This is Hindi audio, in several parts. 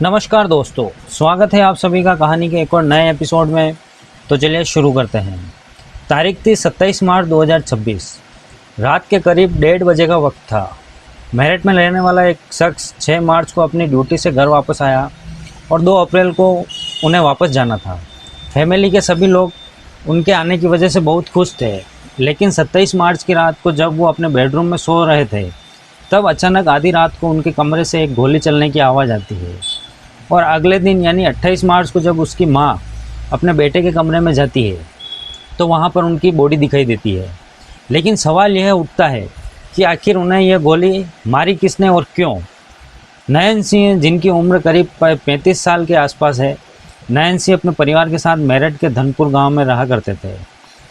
नमस्कार दोस्तों, स्वागत है आप सभी का कहानी के एक और नए एपिसोड में। तो चलिए शुरू करते हैं। तारीख थी 27 मार्च 2026। रात के करीब 1:30 बजे का वक्त था। मेरठ में रहने वाला एक शख्स 6 मार्च को अपनी ड्यूटी से घर वापस आया और 2 अप्रैल को उन्हें वापस जाना था। फैमिली के सभी लोग उनके आने की वजह से बहुत खुश थे, लेकिन 27 मार्च की रात को जब वो अपने बेडरूम में सो रहे थे, तब अचानक आधी रात को उनके कमरे से एक गोली चलने की आवाज़ आती है। और अगले दिन यानी 28 मार्च को जब उसकी माँ अपने बेटे के कमरे में जाती है तो वहाँ पर उनकी बॉडी दिखाई देती है। लेकिन सवाल यह उठता है कि आखिर उन्हें यह गोली मारी किसने और क्यों। नयन सिंह, जिनकी उम्र करीब 35 साल के आसपास है, नयन सिंह अपने परिवार के साथ मेरठ के धनपुर गांव में रहा करते थे।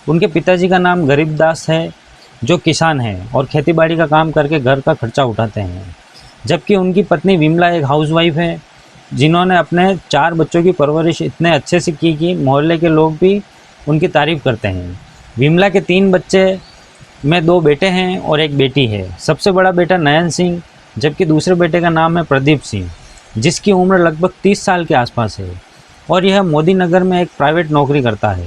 उनके पिताजी का नाम गरीबदास है, जो किसान हैं और खेतीबाड़ी का काम करके घर का खर्चा उठाते हैं, जबकि उनकी पत्नी विमला एक हाउसवाइफ है, जिन्होंने अपने 4 बच्चों की परवरिश इतने अच्छे से की कि मोहल्ले के लोग भी उनकी तारीफ़ करते हैं। विमला के 3 बच्चे में 2 बेटे हैं और 1 बेटी है। सबसे बड़ा बेटा नयन सिंह, जबकि दूसरे बेटे का नाम है प्रदीप सिंह, जिसकी उम्र लगभग 30 साल के आसपास है और यह मोदी नगर में एक प्राइवेट नौकरी करता है।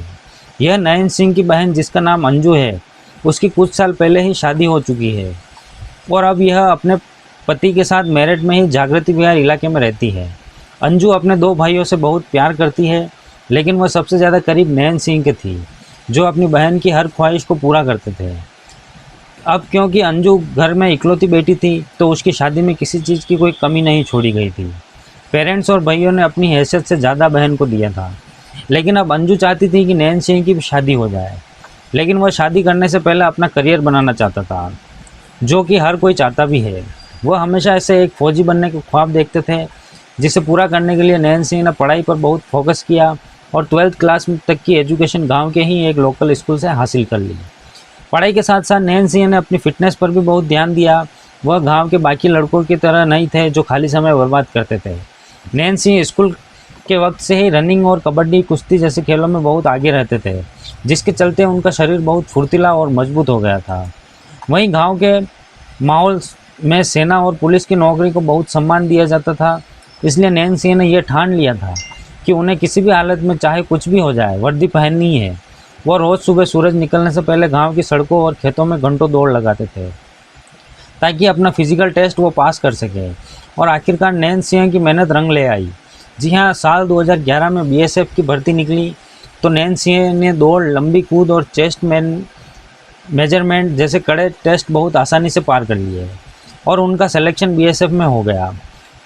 यह नयन सिंह की बहन, जिसका नाम अंजू है, उसकी कुछ साल पहले ही शादी हो चुकी है और अब यह अपने पति के साथ मेरठ में ही जागृति विहार इलाके में रहती है। अंजू अपने 2 भाइयों से बहुत प्यार करती है, लेकिन वह सबसे ज़्यादा करीब नयन सिंह के थी, जो अपनी बहन की हर ख्वाहिश को पूरा करते थे। अब क्योंकि अंजू घर में इकलौती बेटी थी, तो उसकी शादी में किसी चीज़ की कोई कमी नहीं छोड़ी गई थी। पेरेंट्स और भाइयों ने अपनी हैसियत से ज़्यादा बहन को दिया था, लेकिन अब अंजू चाहती थी कि नयन सिंह की भी शादी हो जाए। लेकिन वह शादी करने से पहले अपना करियर बनाना चाहता था, जो कि हर कोई चाहता भी है। वह हमेशा ऐसे एक फ़ौजी बनने के ख्वाब देखते थे, जिसे पूरा करने के लिए नयन सिंह ने पढ़ाई पर बहुत फोकस किया और 12th क्लास तक की एजुकेशन गांव के ही एक लोकल स्कूल से हासिल कर ली। पढ़ाई के साथ साथ नयन सिंह ने अपनी फिटनेस पर भी बहुत ध्यान दिया। वह गांव के बाकी लड़कों की तरह नहीं थे जो खाली समय बर्बाद करते थे। नयन सिंह स्कूल के वक्त से ही रनिंग और कबड्डी, कुश्ती जैसे खेलों में बहुत आगे रहते थे, जिसके चलते उनका शरीर बहुत फुर्तीला और मजबूत हो गया था। वहीं गाँव के माहौल में सेना और पुलिस की नौकरी को बहुत सम्मान दिया जाता था, इसलिए नयन सिंह ने यह ठान लिया था कि उन्हें किसी भी हालत में चाहे कुछ भी हो जाए, वर्दी पहननी है। वह रोज़ सुबह सूरज निकलने से पहले गांव की सड़कों और खेतों में घंटों दौड़ लगाते थे, ताकि अपना फिजिकल टेस्ट वो पास कर सके। और आखिरकार नयन सिंह की मेहनत रंग ले आई। जी हाँ, साल 2011 में BSF की भर्ती निकली तो नयन सिंह ने दौड़, लंबी कूद और चेस्ट मेजरमेंट जैसे कड़े टेस्ट बहुत आसानी से पार कर लिए और उनका सिलेक्शन BSF में हो गया।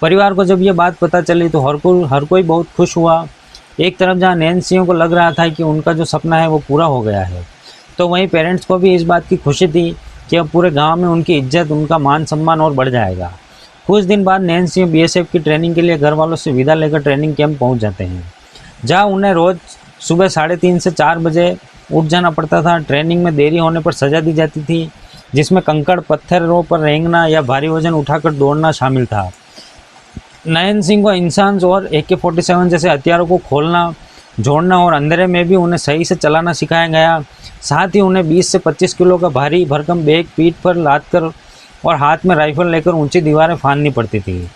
परिवार को जब ये बात पता चली तो हर कोई बहुत खुश हुआ। एक तरफ जहाँ नयन सिंह को लग रहा था कि उनका जो सपना है वो पूरा हो गया है, तो वहीं पेरेंट्स को भी इस बात की खुशी थी कि अब पूरे गांव में उनकी इज्जत, उनका मान सम्मान और बढ़ जाएगा। कुछ दिन बाद नयन सिंह BSF की ट्रेनिंग के लिए घर वालों से विदा लेकर ट्रेनिंग कैंप पहुँच जाते हैं, जहाँ उन्हें रोज़ सुबह 3:30 से 4 बजे उठ जाना पड़ता था। ट्रेनिंग में देरी होने पर सज़ा दी जाती थी, जिसमें कंकड़ पत्थरों पर रेंगना या भारी वजन उठाकर दौड़ना शामिल था। नयन सिंह को इंसान्स और AK-47 जैसे हथियारों को खोलना, जोड़ना और अंधेरे में भी उन्हें सही से चलाना सिखाया गया। साथ ही उन्हें 20 से 25 किलो का भारी भरकम बैग पीठ पर लाद कर और हाथ में राइफल लेकर ऊंची दीवारें फांदनी पड़ती थी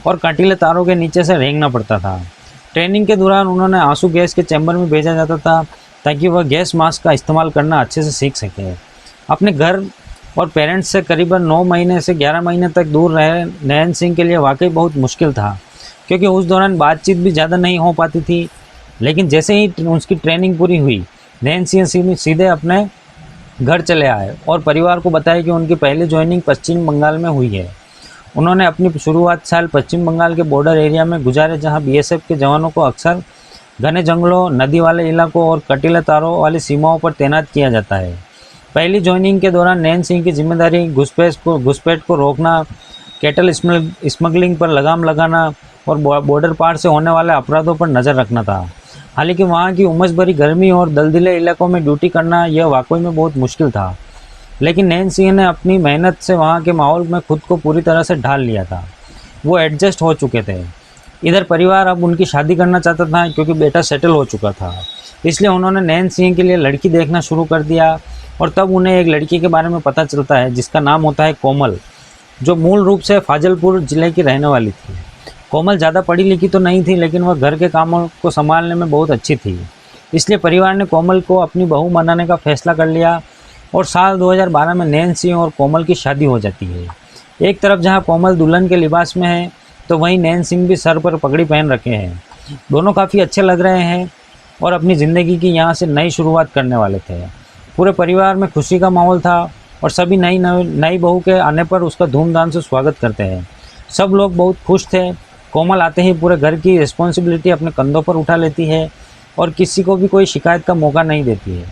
और कंटीले तारों के नीचे से रेंगना पड़ता था। ट्रेनिंग के दौरान उन्होंने आंसू गैस के चैम्बर में भेजा जाता था, ताकि वह गैस मास्क का इस्तेमाल करना अच्छे से सीख सके। अपने घर और पेरेंट्स से करीबन 9 महीने से 11 महीने तक दूर रहे नयन सिंह के लिए वाकई बहुत मुश्किल था, क्योंकि उस दौरान बातचीत भी ज़्यादा नहीं हो पाती थी। लेकिन जैसे ही उसकी ट्रेनिंग पूरी हुई, नयन सिंह सीधे अपने घर चले आए और परिवार को बताया कि उनकी पहली ज्वाइनिंग पश्चिम बंगाल में हुई है। उन्होंने अपनी शुरुआत साल पश्चिम बंगाल के बॉर्डर एरिया में गुजारे, जहाँ BSF के जवानों को अक्सर घने जंगलों, नदी वाले इलाकों और कटीले तारों वाली सीमाओं पर तैनात किया जाता है। पहली ज्वाइनिंग के दौरान नयन सिंह की जिम्मेदारी घुसपैठ को रोकना, कैटल स्मगलिंग पर लगाम लगाना और बॉर्डर पार से होने वाले अपराधों पर नज़र रखना था। हालांकि वहाँ की उमस भरी गर्मी और दलदले इलाकों में ड्यूटी करना यह वाकई में बहुत मुश्किल था, लेकिन नयन सिंह ने अपनी मेहनत से वहाँ के माहौल में खुद को पूरी तरह से ढाल लिया था। वो एडजस्ट हो चुके थे। इधर परिवार अब उनकी शादी करना चाहता था, क्योंकि बेटा सेटल हो चुका था। इसलिए उन्होंने नयन सिंह के लिए लड़की देखना शुरू कर दिया और तब उन्हें एक लड़की के बारे में पता चलता है, जिसका नाम होता है कोमल, जो मूल रूप से फाजलपुर ज़िले की रहने वाली थी। कोमल ज़्यादा पढ़ी लिखी तो नहीं थी, लेकिन वह घर के कामों को संभालने में बहुत अच्छी थी। इसलिए परिवार ने कोमल को अपनी बहू बनाने का फैसला कर लिया और साल 2012 में नैन्सी और कोमल की शादी हो जाती है। एक तरफ जहां कोमल दुल्हन के लिबास में है, तो वहीं नैन्सी भी सर पर पगड़ी पहन रखे हैं। दोनों काफ़ी अच्छे लग रहे हैं और अपनी ज़िंदगी की यहाँ से नई शुरुआत करने वाले थे। पूरे परिवार में खुशी का माहौल था और सभी नई बहू के आने पर उसका धूमधाम से स्वागत करते हैं। सब लोग बहुत खुश थे। कोमल आते ही पूरे घर की रिस्पॉन्सिबिलिटी अपने कंधों पर उठा लेती है और किसी को भी कोई शिकायत का मौका नहीं देती है।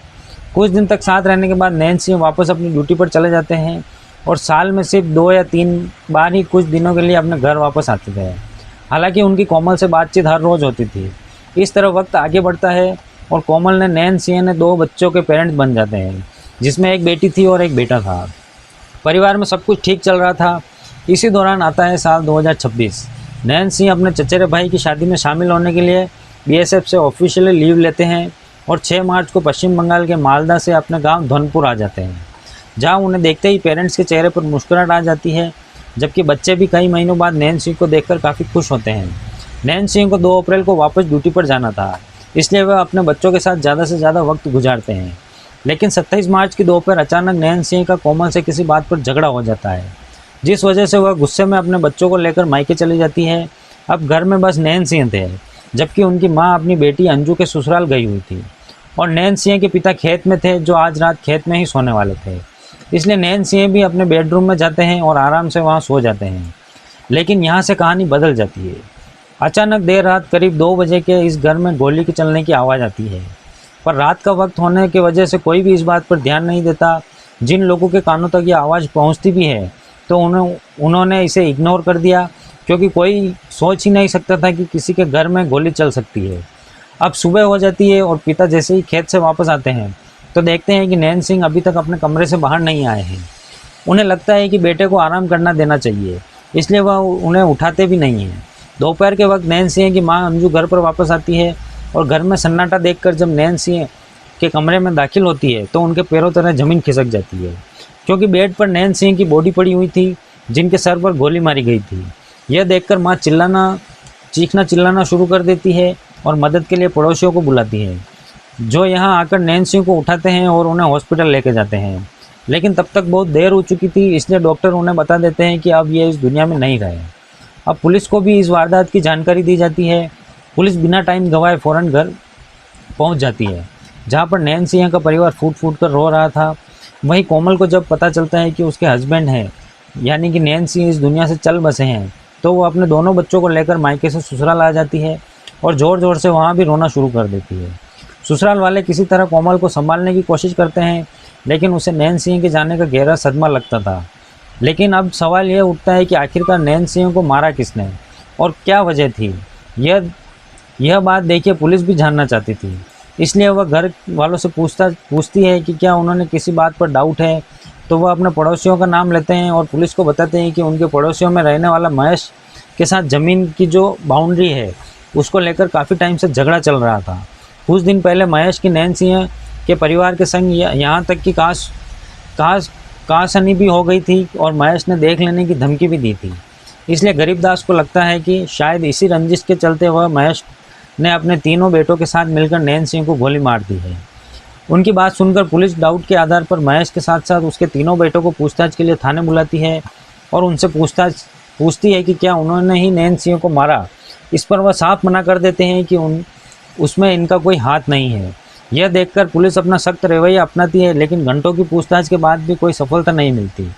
कुछ दिन तक साथ रहने के बाद नैन्सी वापस अपनी ड्यूटी पर चले जाते हैं और साल में सिर्फ 2 या 3 बार ही कुछ दिनों के लिए अपने घर वापस आते थे। हालांकि उनकी कोमल से बातचीत हर रोज़ होती थी। इस तरह वक्त आगे बढ़ता है और कोमल ने नैन्सी ने 2 बच्चों के पेरेंट्स बन जाते हैं, जिसमें एक बेटी थी और एक बेटा था। परिवार में सब कुछ ठीक चल रहा था। इसी दौरान आता है साल 2026। नैन्सी अपने चचेरे भाई की शादी में शामिल होने के लिए बीएसएफ से ऑफिशियली लीव लेते हैं और 6 मार्च को पश्चिम बंगाल के मालदा से अपने गांव धनपुर आ जाते हैं, जहां उन्हें देखते ही पेरेंट्स के चेहरे पर मुस्कुराहट आ जाती है, जबकि बच्चे भी कई महीनों बाद नैन्सी को देखकर काफ़ी खुश होते हैं। नैन्सी को 2 अप्रैल को वापस ड्यूटी पर जाना था, इसलिए वह अपने बच्चों के साथ ज़्यादा से ज़्यादा वक्त गुजारते हैं। लेकिन 27 मार्च की दोपहर अचानक नैन्सी का कोमल से किसी बात पर झगड़ा हो जाता है, जिस वजह से वह गुस्से में अपने बच्चों को लेकर मायके चली जाती है। अब घर में बस नैन्सी थे, जबकि उनकी माँ अपनी बेटी अंजू के ससुराल गई हुई थी और नैन्सी के पिता खेत में थे, जो आज रात खेत में ही सोने वाले थे। इसलिए नैन्सी भी अपने बेडरूम में जाते हैं और आराम से वहाँ सो जाते हैं। लेकिन यहाँ से कहानी बदल जाती है। अचानक देर रात करीब 2 बजे के इस घर में गोली के चलने की आवाज़ आती है, पर रात का वक्त होने की वजह से कोई भी इस बात पर ध्यान नहीं देता। जिन लोगों के कानों तक ये आवाज़ पहुँचती भी है तो उन्होंने इसे इग्नोर कर दिया, क्योंकि कोई सोच ही नहीं सकता था कि किसी के घर में गोली चल सकती है। अब सुबह हो जाती है और पिता जैसे ही खेत से वापस आते हैं तो देखते हैं कि नैन्सी अभी तक अपने कमरे से बाहर नहीं आए हैं। उन्हें लगता है कि बेटे को आराम करना देना चाहिए, इसलिए वह उन्हें उठाते भी नहीं हैं। दोपहर के वक्त नैन्सी की माँ अंजू घर पर वापस आती है और घर में सन्नाटा देखकर जब नैन्सी के कमरे में दाखिल होती है तो उनके पैरों तरह ज़मीन खिसक जाती है, क्योंकि बेड पर नैन्सी की बॉडी पड़ी हुई थी, जिनके सर पर गोली मारी गई थी। यह देखकर माँ चीखना चिल्लाना शुरू कर देती है और मदद के लिए पड़ोसियों को बुलाती है, जो यहाँ आकर नैन्सी को उठाते हैं और उन्हें हॉस्पिटल लेके जाते हैं। लेकिन तब तक बहुत देर हो चुकी थी, इसलिए डॉक्टर उन्हें बता देते हैं कि अब ये इस दुनिया में नहीं रहे। अब पुलिस को भी इस वारदात की जानकारी दी जाती है। पुलिस बिना टाइम गंवाए फ़ौरन घर पहुंच जाती है, जहां पर नैन्सी का परिवार फूट फूट कर रो रहा था। वहीं कोमल को जब पता चलता है कि उसके हस्बैंड हैं, यानी कि नैन्सी इस दुनिया से चल बसे हैं, तो वो अपने दोनों बच्चों को लेकर मायके से ससुराल आ जाती है और ज़ोर ज़ोर से वहाँ भी रोना शुरू कर देती है। ससुराल वाले किसी तरह कोमल को संभालने की कोशिश करते हैं, लेकिन उसे नैन्सी के जाने का गहरा सदमा लगता था। लेकिन अब सवाल यह उठता है कि आखिरकार नैन्सी को मारा किसने और क्या वजह थी। यह बात देखिए पुलिस भी जानना चाहती थी, इसलिए वह घर वालों से पूछती है कि क्या उन्होंने किसी बात पर डाउट है। तो वह अपने पड़ोसियों का नाम लेते हैं और पुलिस को बताते हैं कि उनके पड़ोसियों में रहने वाला महेश के साथ ज़मीन की जो बाउंड्री है उसको लेकर काफ़ी टाइम से झगड़ा चल रहा था। कुछ दिन पहले महेश की नैन्सी के परिवार के संग यहाँ तक कि कहासुनी भी हो गई थी और महेश ने देख लेने की धमकी भी दी थी। इसलिए गरीबदास को लगता है कि शायद इसी रंजिश के चलते वह महेश ने अपने तीनों बेटों के साथ मिलकर नैन्सी को गोली मार दी है। उनकी बात सुनकर पुलिस डाउट के आधार पर महेश के साथ साथ उसके तीनों बेटों को पूछताछ के लिए थाने बुलाती है और उनसे पूछती है कि क्या उन्होंने ही नैन्सी को मारा। इस पर वह साफ मना कर देते हैं कि उसमें इनका कोई हाथ नहीं है। यह देखकर पुलिस अपना सख्त रवैया अपनाती है, लेकिन घंटों की पूछताछ के बाद भी कोई सफलता नहीं मिलती।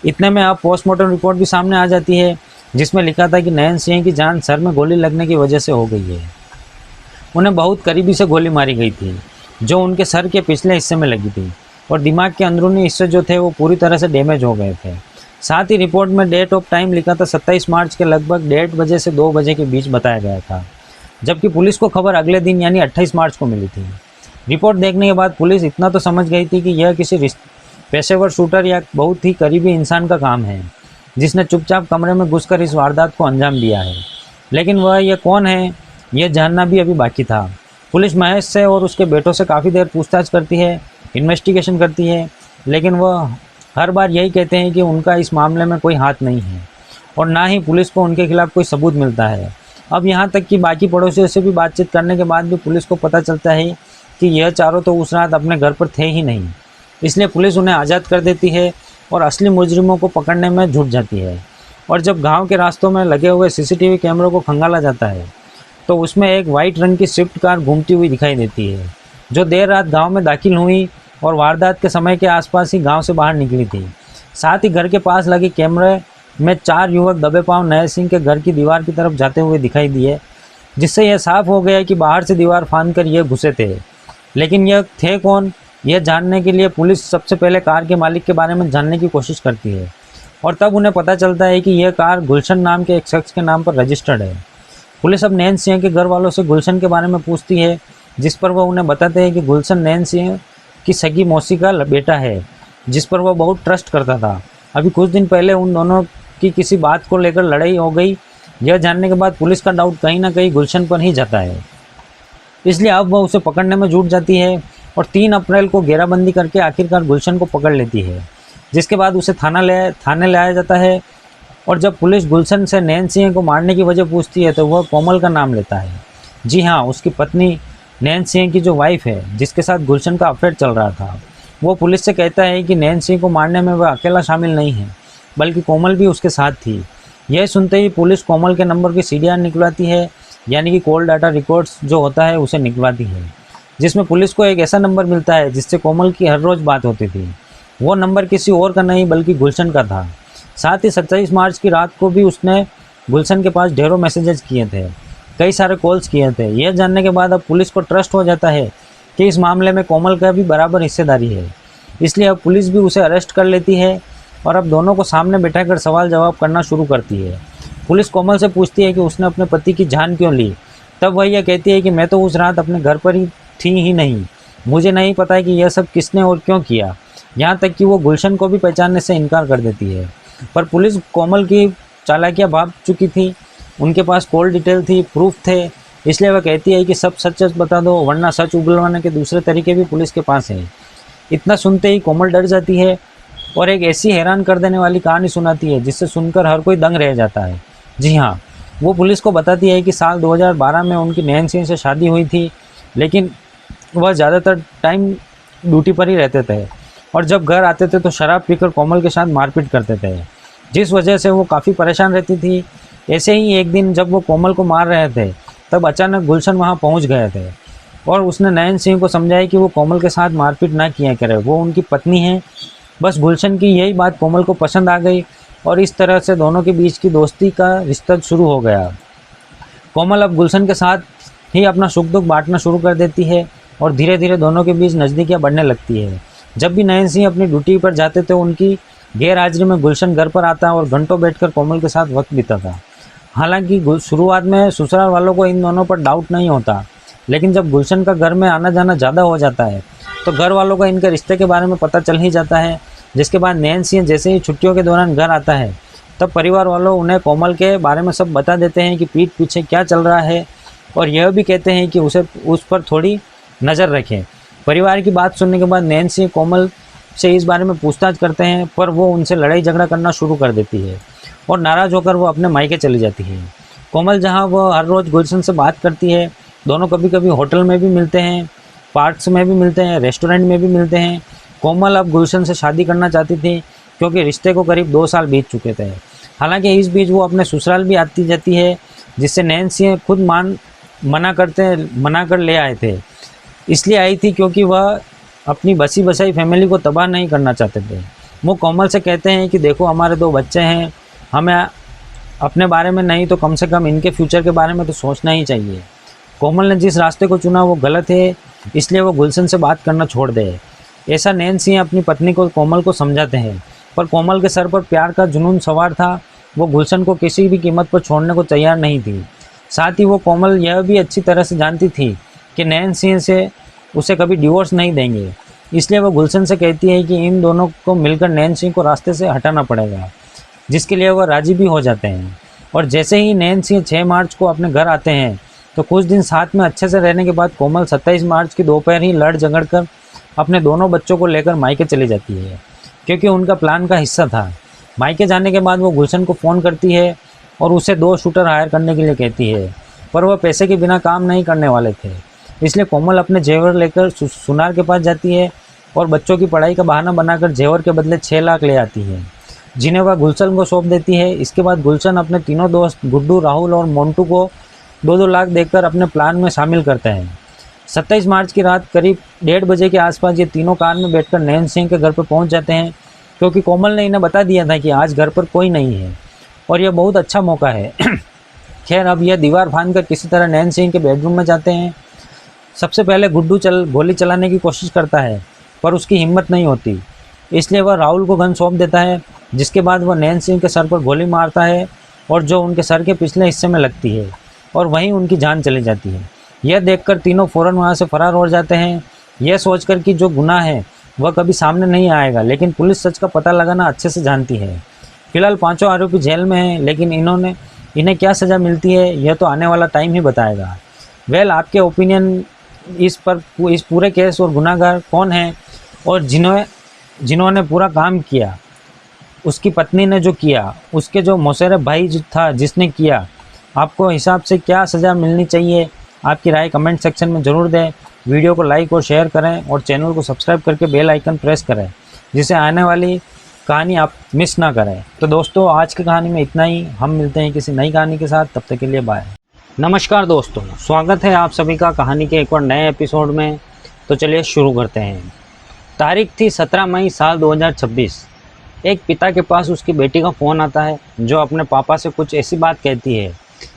इतने में अब पोस्टमार्टम रिपोर्ट भी सामने आ जाती है, जिसमें लिखा था कि नैन्सी की जान सर में गोली लगने की वजह से हो गई है। उन्हें बहुत करीबी से गोली मारी गई थी, जो उनके सर के पिछले हिस्से में लगी थी और दिमाग के अंदरूनी हिस्से जो थे वो पूरी तरह से डैमेज हो गए थे। साथ ही रिपोर्ट में डेट ऑफ टाइम लिखा था 27 मार्च के लगभग 1:30 बजे से 2 बजे के बीच बताया गया था, जबकि पुलिस को खबर अगले दिन यानी 28 मार्च को मिली थी। रिपोर्ट देखने के बाद पुलिस इतना तो समझ गई थी कि यह किसी पेशेवर शूटर या बहुत ही करीबी इंसान का काम है, जिसने चुपचाप कमरे में घुसकर इस वारदात को अंजाम दिया है। लेकिन वह यह कौन है, यह जानना भी अभी बाकी था। पुलिस महेश से और उसके बेटों से काफ़ी देर पूछताछ करती है, इन्वेस्टिगेशन करती है, लेकिन वह हर बार यही कहते हैं कि उनका इस मामले में कोई हाथ नहीं है और ना ही पुलिस को उनके खिलाफ कोई सबूत मिलता है। अब यहाँ तक कि बाकी पड़ोसियों से भी बातचीत करने के बाद भी पुलिस को पता चलता है कि यह चारों तो उस रात अपने घर पर थे ही नहीं। इसलिए पुलिस उन्हें आज़ाद कर देती है और असली मुजरिमों को पकड़ने में जुट जाती है। और जब गांव के रास्तों में लगे हुए सीसीटीवी कैमरों को खंगाला जाता है तो उसमें एक वाइट रंग की स्विफ्ट कार घूमती हुई दिखाई देती है, जो देर रात गांव में दाखिल हुई और वारदात के समय के आसपास ही गांव से बाहर निकली थी। साथ ही घर के पास लगे कैमरे में 4 युवक दबे पांव नए सिंह के घर की दीवार की तरफ जाते हुए दिखाई दिए, जिससे यह साफ हो गया कि बाहर से दीवार फांद कर ये घुसे थे। लेकिन यह थे कौन, यह जानने के लिए पुलिस सबसे पहले कार के मालिक के बारे में जानने की कोशिश करती है और तब उन्हें पता चलता है कि यह कार गुलशन नाम के एक शख्स के नाम पर रजिस्टर्ड है। पुलिस अब नैन सिंह के घर वालों से गुलशन के बारे में पूछती है, जिस पर वह उन्हें बताते हैं कि गुलशन नैन सिंह की सगी मौसी का बेटा है, जिस पर वह बहुत ट्रस्ट करता था। अभी कुछ दिन पहले उन दोनों की किसी बात को लेकर लड़ाई हो गई। यह जानने के बाद पुलिस का डाउट कहीं ना कहीं गुलशन पर ही जाता है, इसलिए अब वह उसे पकड़ने में जुट जाती है और 3 अप्रैल को घेराबंदी करके आखिरकार गुलशन को पकड़ लेती है, जिसके बाद उसे थाने लाया जाता है। और जब पुलिस गुलशन से नैन सिंह को मारने की वजह पूछती है तो वह कोमल का नाम लेता है। जी हाँ, उसकी पत्नी नैन सिंह की जो वाइफ है, जिसके साथ गुलशन का अफेयर चल रहा था। वो पुलिस से कहता है कि नैन सिंह को मारने में वह अकेला शामिल नहीं है, बल्कि कोमल भी उसके साथ थी। यह सुनते ही पुलिस कोमल के नंबर की सीडीआर निकलवाती है, यानी कि कॉल डाटा रिकॉर्ड्स जो होता है उसे निकलवाती है, जिसमें पुलिस को एक ऐसा नंबर मिलता है जिससे कोमल की हर रोज़ बात होती थी। वो नंबर किसी और का नहीं बल्कि गुलशन का था। साथ ही 27 मार्च की रात को भी उसने गुलशन के पास ढेरों मैसेजेस किए थे, कई सारे कॉल्स किए थे। यह जानने के बाद अब पुलिस को ट्रस्ट हो जाता है कि इस मामले में कोमल का भी बराबर हिस्सेदारी है, इसलिए अब पुलिस भी उसे अरेस्ट कर लेती है और अब दोनों को सामने बैठाकर सवाल जवाब करना शुरू करती है। पुलिस कोमल से पूछती है कि उसने अपने पति की जान क्यों ली। तब वह यह कहती है कि मैं तो उस रात अपने घर पर ही थी ही नहीं, मुझे नहीं पता है कि यह सब किसने और क्यों किया। यहाँ तक कि वो गुलशन को भी पहचानने से इनकार कर देती है। पर पुलिस कोमल की चालाकियाँ भाप चुकी थी, उनके पास कॉल डिटेल थी, प्रूफ थे, इसलिए वह कहती है कि सब सच बता दो, वरना सच उगलवाने के दूसरे तरीके भी पुलिस के पास हैं। इतना सुनते ही कोमल डर जाती है और एक ऐसी हैरान कर देने वाली कहानी सुनाती है जिससे सुनकर हर कोई दंग रह जाता है। जी हाँ, वो पुलिस को बताती है कि साल 2012 में उनकी नैन सिंह से शादी हुई थी, लेकिन वह ज़्यादातर टाइम ड्यूटी पर ही रहते थे और जब घर आते थे तो शराब पीकर कोमल के साथ मारपीट करते थे, जिस वजह से वो काफ़ी परेशान रहती थी। ऐसे ही एक दिन जब वो कोमल को मार रहे थे तब अचानक गुलशन वहाँ पहुँच गए थे और उसने नैन सिंह को समझाया कि वो कोमल के साथ मारपीट ना किया करे, वो उनकी पत्नी है। बस गुलशन की यही बात कोमल को पसंद आ गई और इस तरह से दोनों के बीच की दोस्ती का रिश्ता शुरू हो गया। कोमल अब गुलशन के साथ ही अपना सुख दुख बांटना शुरू कर देती है और धीरे धीरे दोनों के बीच नज़दीकियाँ बढ़ने लगती है। जब भी नैन सिंह अपनी ड्यूटी पर जाते थे उनकी गैर हाजिरी में गुलशन घर पर आता और घंटों बैठकर कोमल के साथ वक्त बिताता। हालांकि शुरुआत में ससुराल वालों को इन दोनों पर डाउट नहीं होता, लेकिन जब गुलशन का घर में आना जाना ज़्यादा हो जाता है तो घर वालों को इनके रिश्ते के बारे में पता चल ही जाता है। जिसके बाद नैन सिंह जैसे ही छुट्टियों के दौरान घर आता है तब परिवार वालों उन्हें कोमल के बारे में सब बता देते हैं कि पीठ पीछे क्या चल रहा है और यह भी कहते हैं कि उस पर थोड़ी नज़र रखें। परिवार की बात सुनने के बाद नैन सिंह कोमल से इस बारे में पूछताछ करते हैं, पर वो उनसे लड़ाई झगड़ा करना शुरू कर देती है और नाराज़ होकर वो अपने मायके चली जाती है। कोमल जहाँ वो हर रोज़ गुलशन से बात करती है, दोनों कभी कभी होटल में भी मिलते हैं, पार्क्स में भी मिलते हैं, रेस्टोरेंट में भी मिलते हैं। कोमल अब गुलशन से शादी करना चाहती थी क्योंकि रिश्ते को करीब 2 साल बीत चुके थे। हालांकि इस बीच वो अपने ससुराल भी आती जाती है, जिससे नैन सिंह खुद मना कर ले आए थे। इसलिए आई थी क्योंकि वह अपनी बसी बसाई फैमिली को तबाह नहीं करना चाहते थे। वो कोमल से कहते हैं कि देखो हमारे 2 बच्चे हैं, हमें अपने बारे में नहीं तो कम से कम इनके फ्यूचर के बारे में तो सोचना ही चाहिए। कोमल ने जिस रास्ते को चुना वो गलत है, इसलिए वो गुलशन से बात करना छोड़ दे। ऐसा नैन सिंह अपनी पत्नी को कोमल को समझाते हैं, पर कोमल के सर पर प्यार का जुनून सवार था। वो गुलशन को किसी भी कीमत पर छोड़ने को तैयार नहीं थी। साथ ही वो कोमल यह भी अच्छी तरह से जानती थी कि नैन सिंह से उसे कभी डिवोर्स नहीं देंगे, इसलिए वो गुलशन से कहती है कि इन दोनों को मिलकर नैन सिंह को रास्ते से हटाना पड़ेगा, जिसके लिए वह राजी भी हो जाते हैं। और जैसे ही नैन सिंह 6 मार्च को अपने घर आते हैं तो कुछ दिन साथ में अच्छे से रहने के बाद कोमल 27 मार्च की दोपहर ही लड़ झगड़ कर अपने दोनों बच्चों को लेकर मायके चली जाती है, क्योंकि उनका प्लान का हिस्सा था। मायके जाने के बाद वो गुलशन को फ़ोन करती है और उसे 2 शूटर हायर करने के लिए कहती है, पर वह पैसे के बिना काम नहीं करने वाले थे। इसलिए कोमल अपने जेवर लेकर सुनार के पास जाती है और बच्चों की पढ़ाई का बहाना बनाकर जेवर के बदले 6 लाख ले आती है, जिन्हें वह गुलशन को सौंप देती है। इसके बाद गुलशन अपने तीनों दोस्त गुड्डू, राहुल और मोन्टू को 2-2 लाख देकर अपने प्लान में शामिल करते हैं। 27 मार्च की रात करीब 1:30 बजे के आसपास ये तीनों कार में बैठकर नयन सिंह के घर पर पहुंच जाते हैं, क्योंकि कोमल ने इन्हें बता दिया था कि आज घर पर कोई नहीं है और यह बहुत अच्छा मौका है। खैर, अब यह दीवार फांदकर किसी तरह नयन सिंह के बेडरूम में जाते हैं। सबसे पहले गुड्डू गोली चलाने की कोशिश करता है, पर उसकी हिम्मत नहीं होती, इसलिए वह राहुल को गन सौंप देता है, जिसके बाद वह नयन सिंह के सर पर गोली मारता है और जो उनके सर के पिछले हिस्से में लगती है और वहीं उनकी जान चली जाती है। यह देखकर तीनों फ़ौरन वहाँ से फरार हो जाते हैं, यह सोचकर कि जो गुनाह है वह कभी सामने नहीं आएगा, लेकिन पुलिस सच का पता लगाना अच्छे से जानती है। फिलहाल पांचों आरोपी जेल में हैं, लेकिन इन्हें क्या सज़ा मिलती है यह तो आने वाला टाइम ही बताएगा। वेल, आपके ओपिनियन इस पूरे केस और गुनाहगार कौन है, और जिन्होंने पूरा काम किया, उसकी पत्नी ने जो किया, उसके जो मौसेरे भाई था जिसने किया, आपको हिसाब से क्या सज़ा मिलनी चाहिए? आपकी राय कमेंट सेक्शन में ज़रूर दें। वीडियो को लाइक और शेयर करें और चैनल को सब्सक्राइब करके बेल आइकन प्रेस करें, जिससे आने वाली कहानी आप मिस ना करें। तो दोस्तों, आज की कहानी में इतना ही। हम मिलते हैं किसी नई कहानी के साथ, तब तक के लिए बाय। नमस्कार दोस्तों, स्वागत है आप सभी का कहानी के एक और नए एपिसोड में। तो चलिए शुरू करते हैं। तारीख थी 17 मई साल 2026। एक पिता के पास उसकी बेटी का फ़ोन आता है, जो अपने पापा से कुछ ऐसी बात कहती है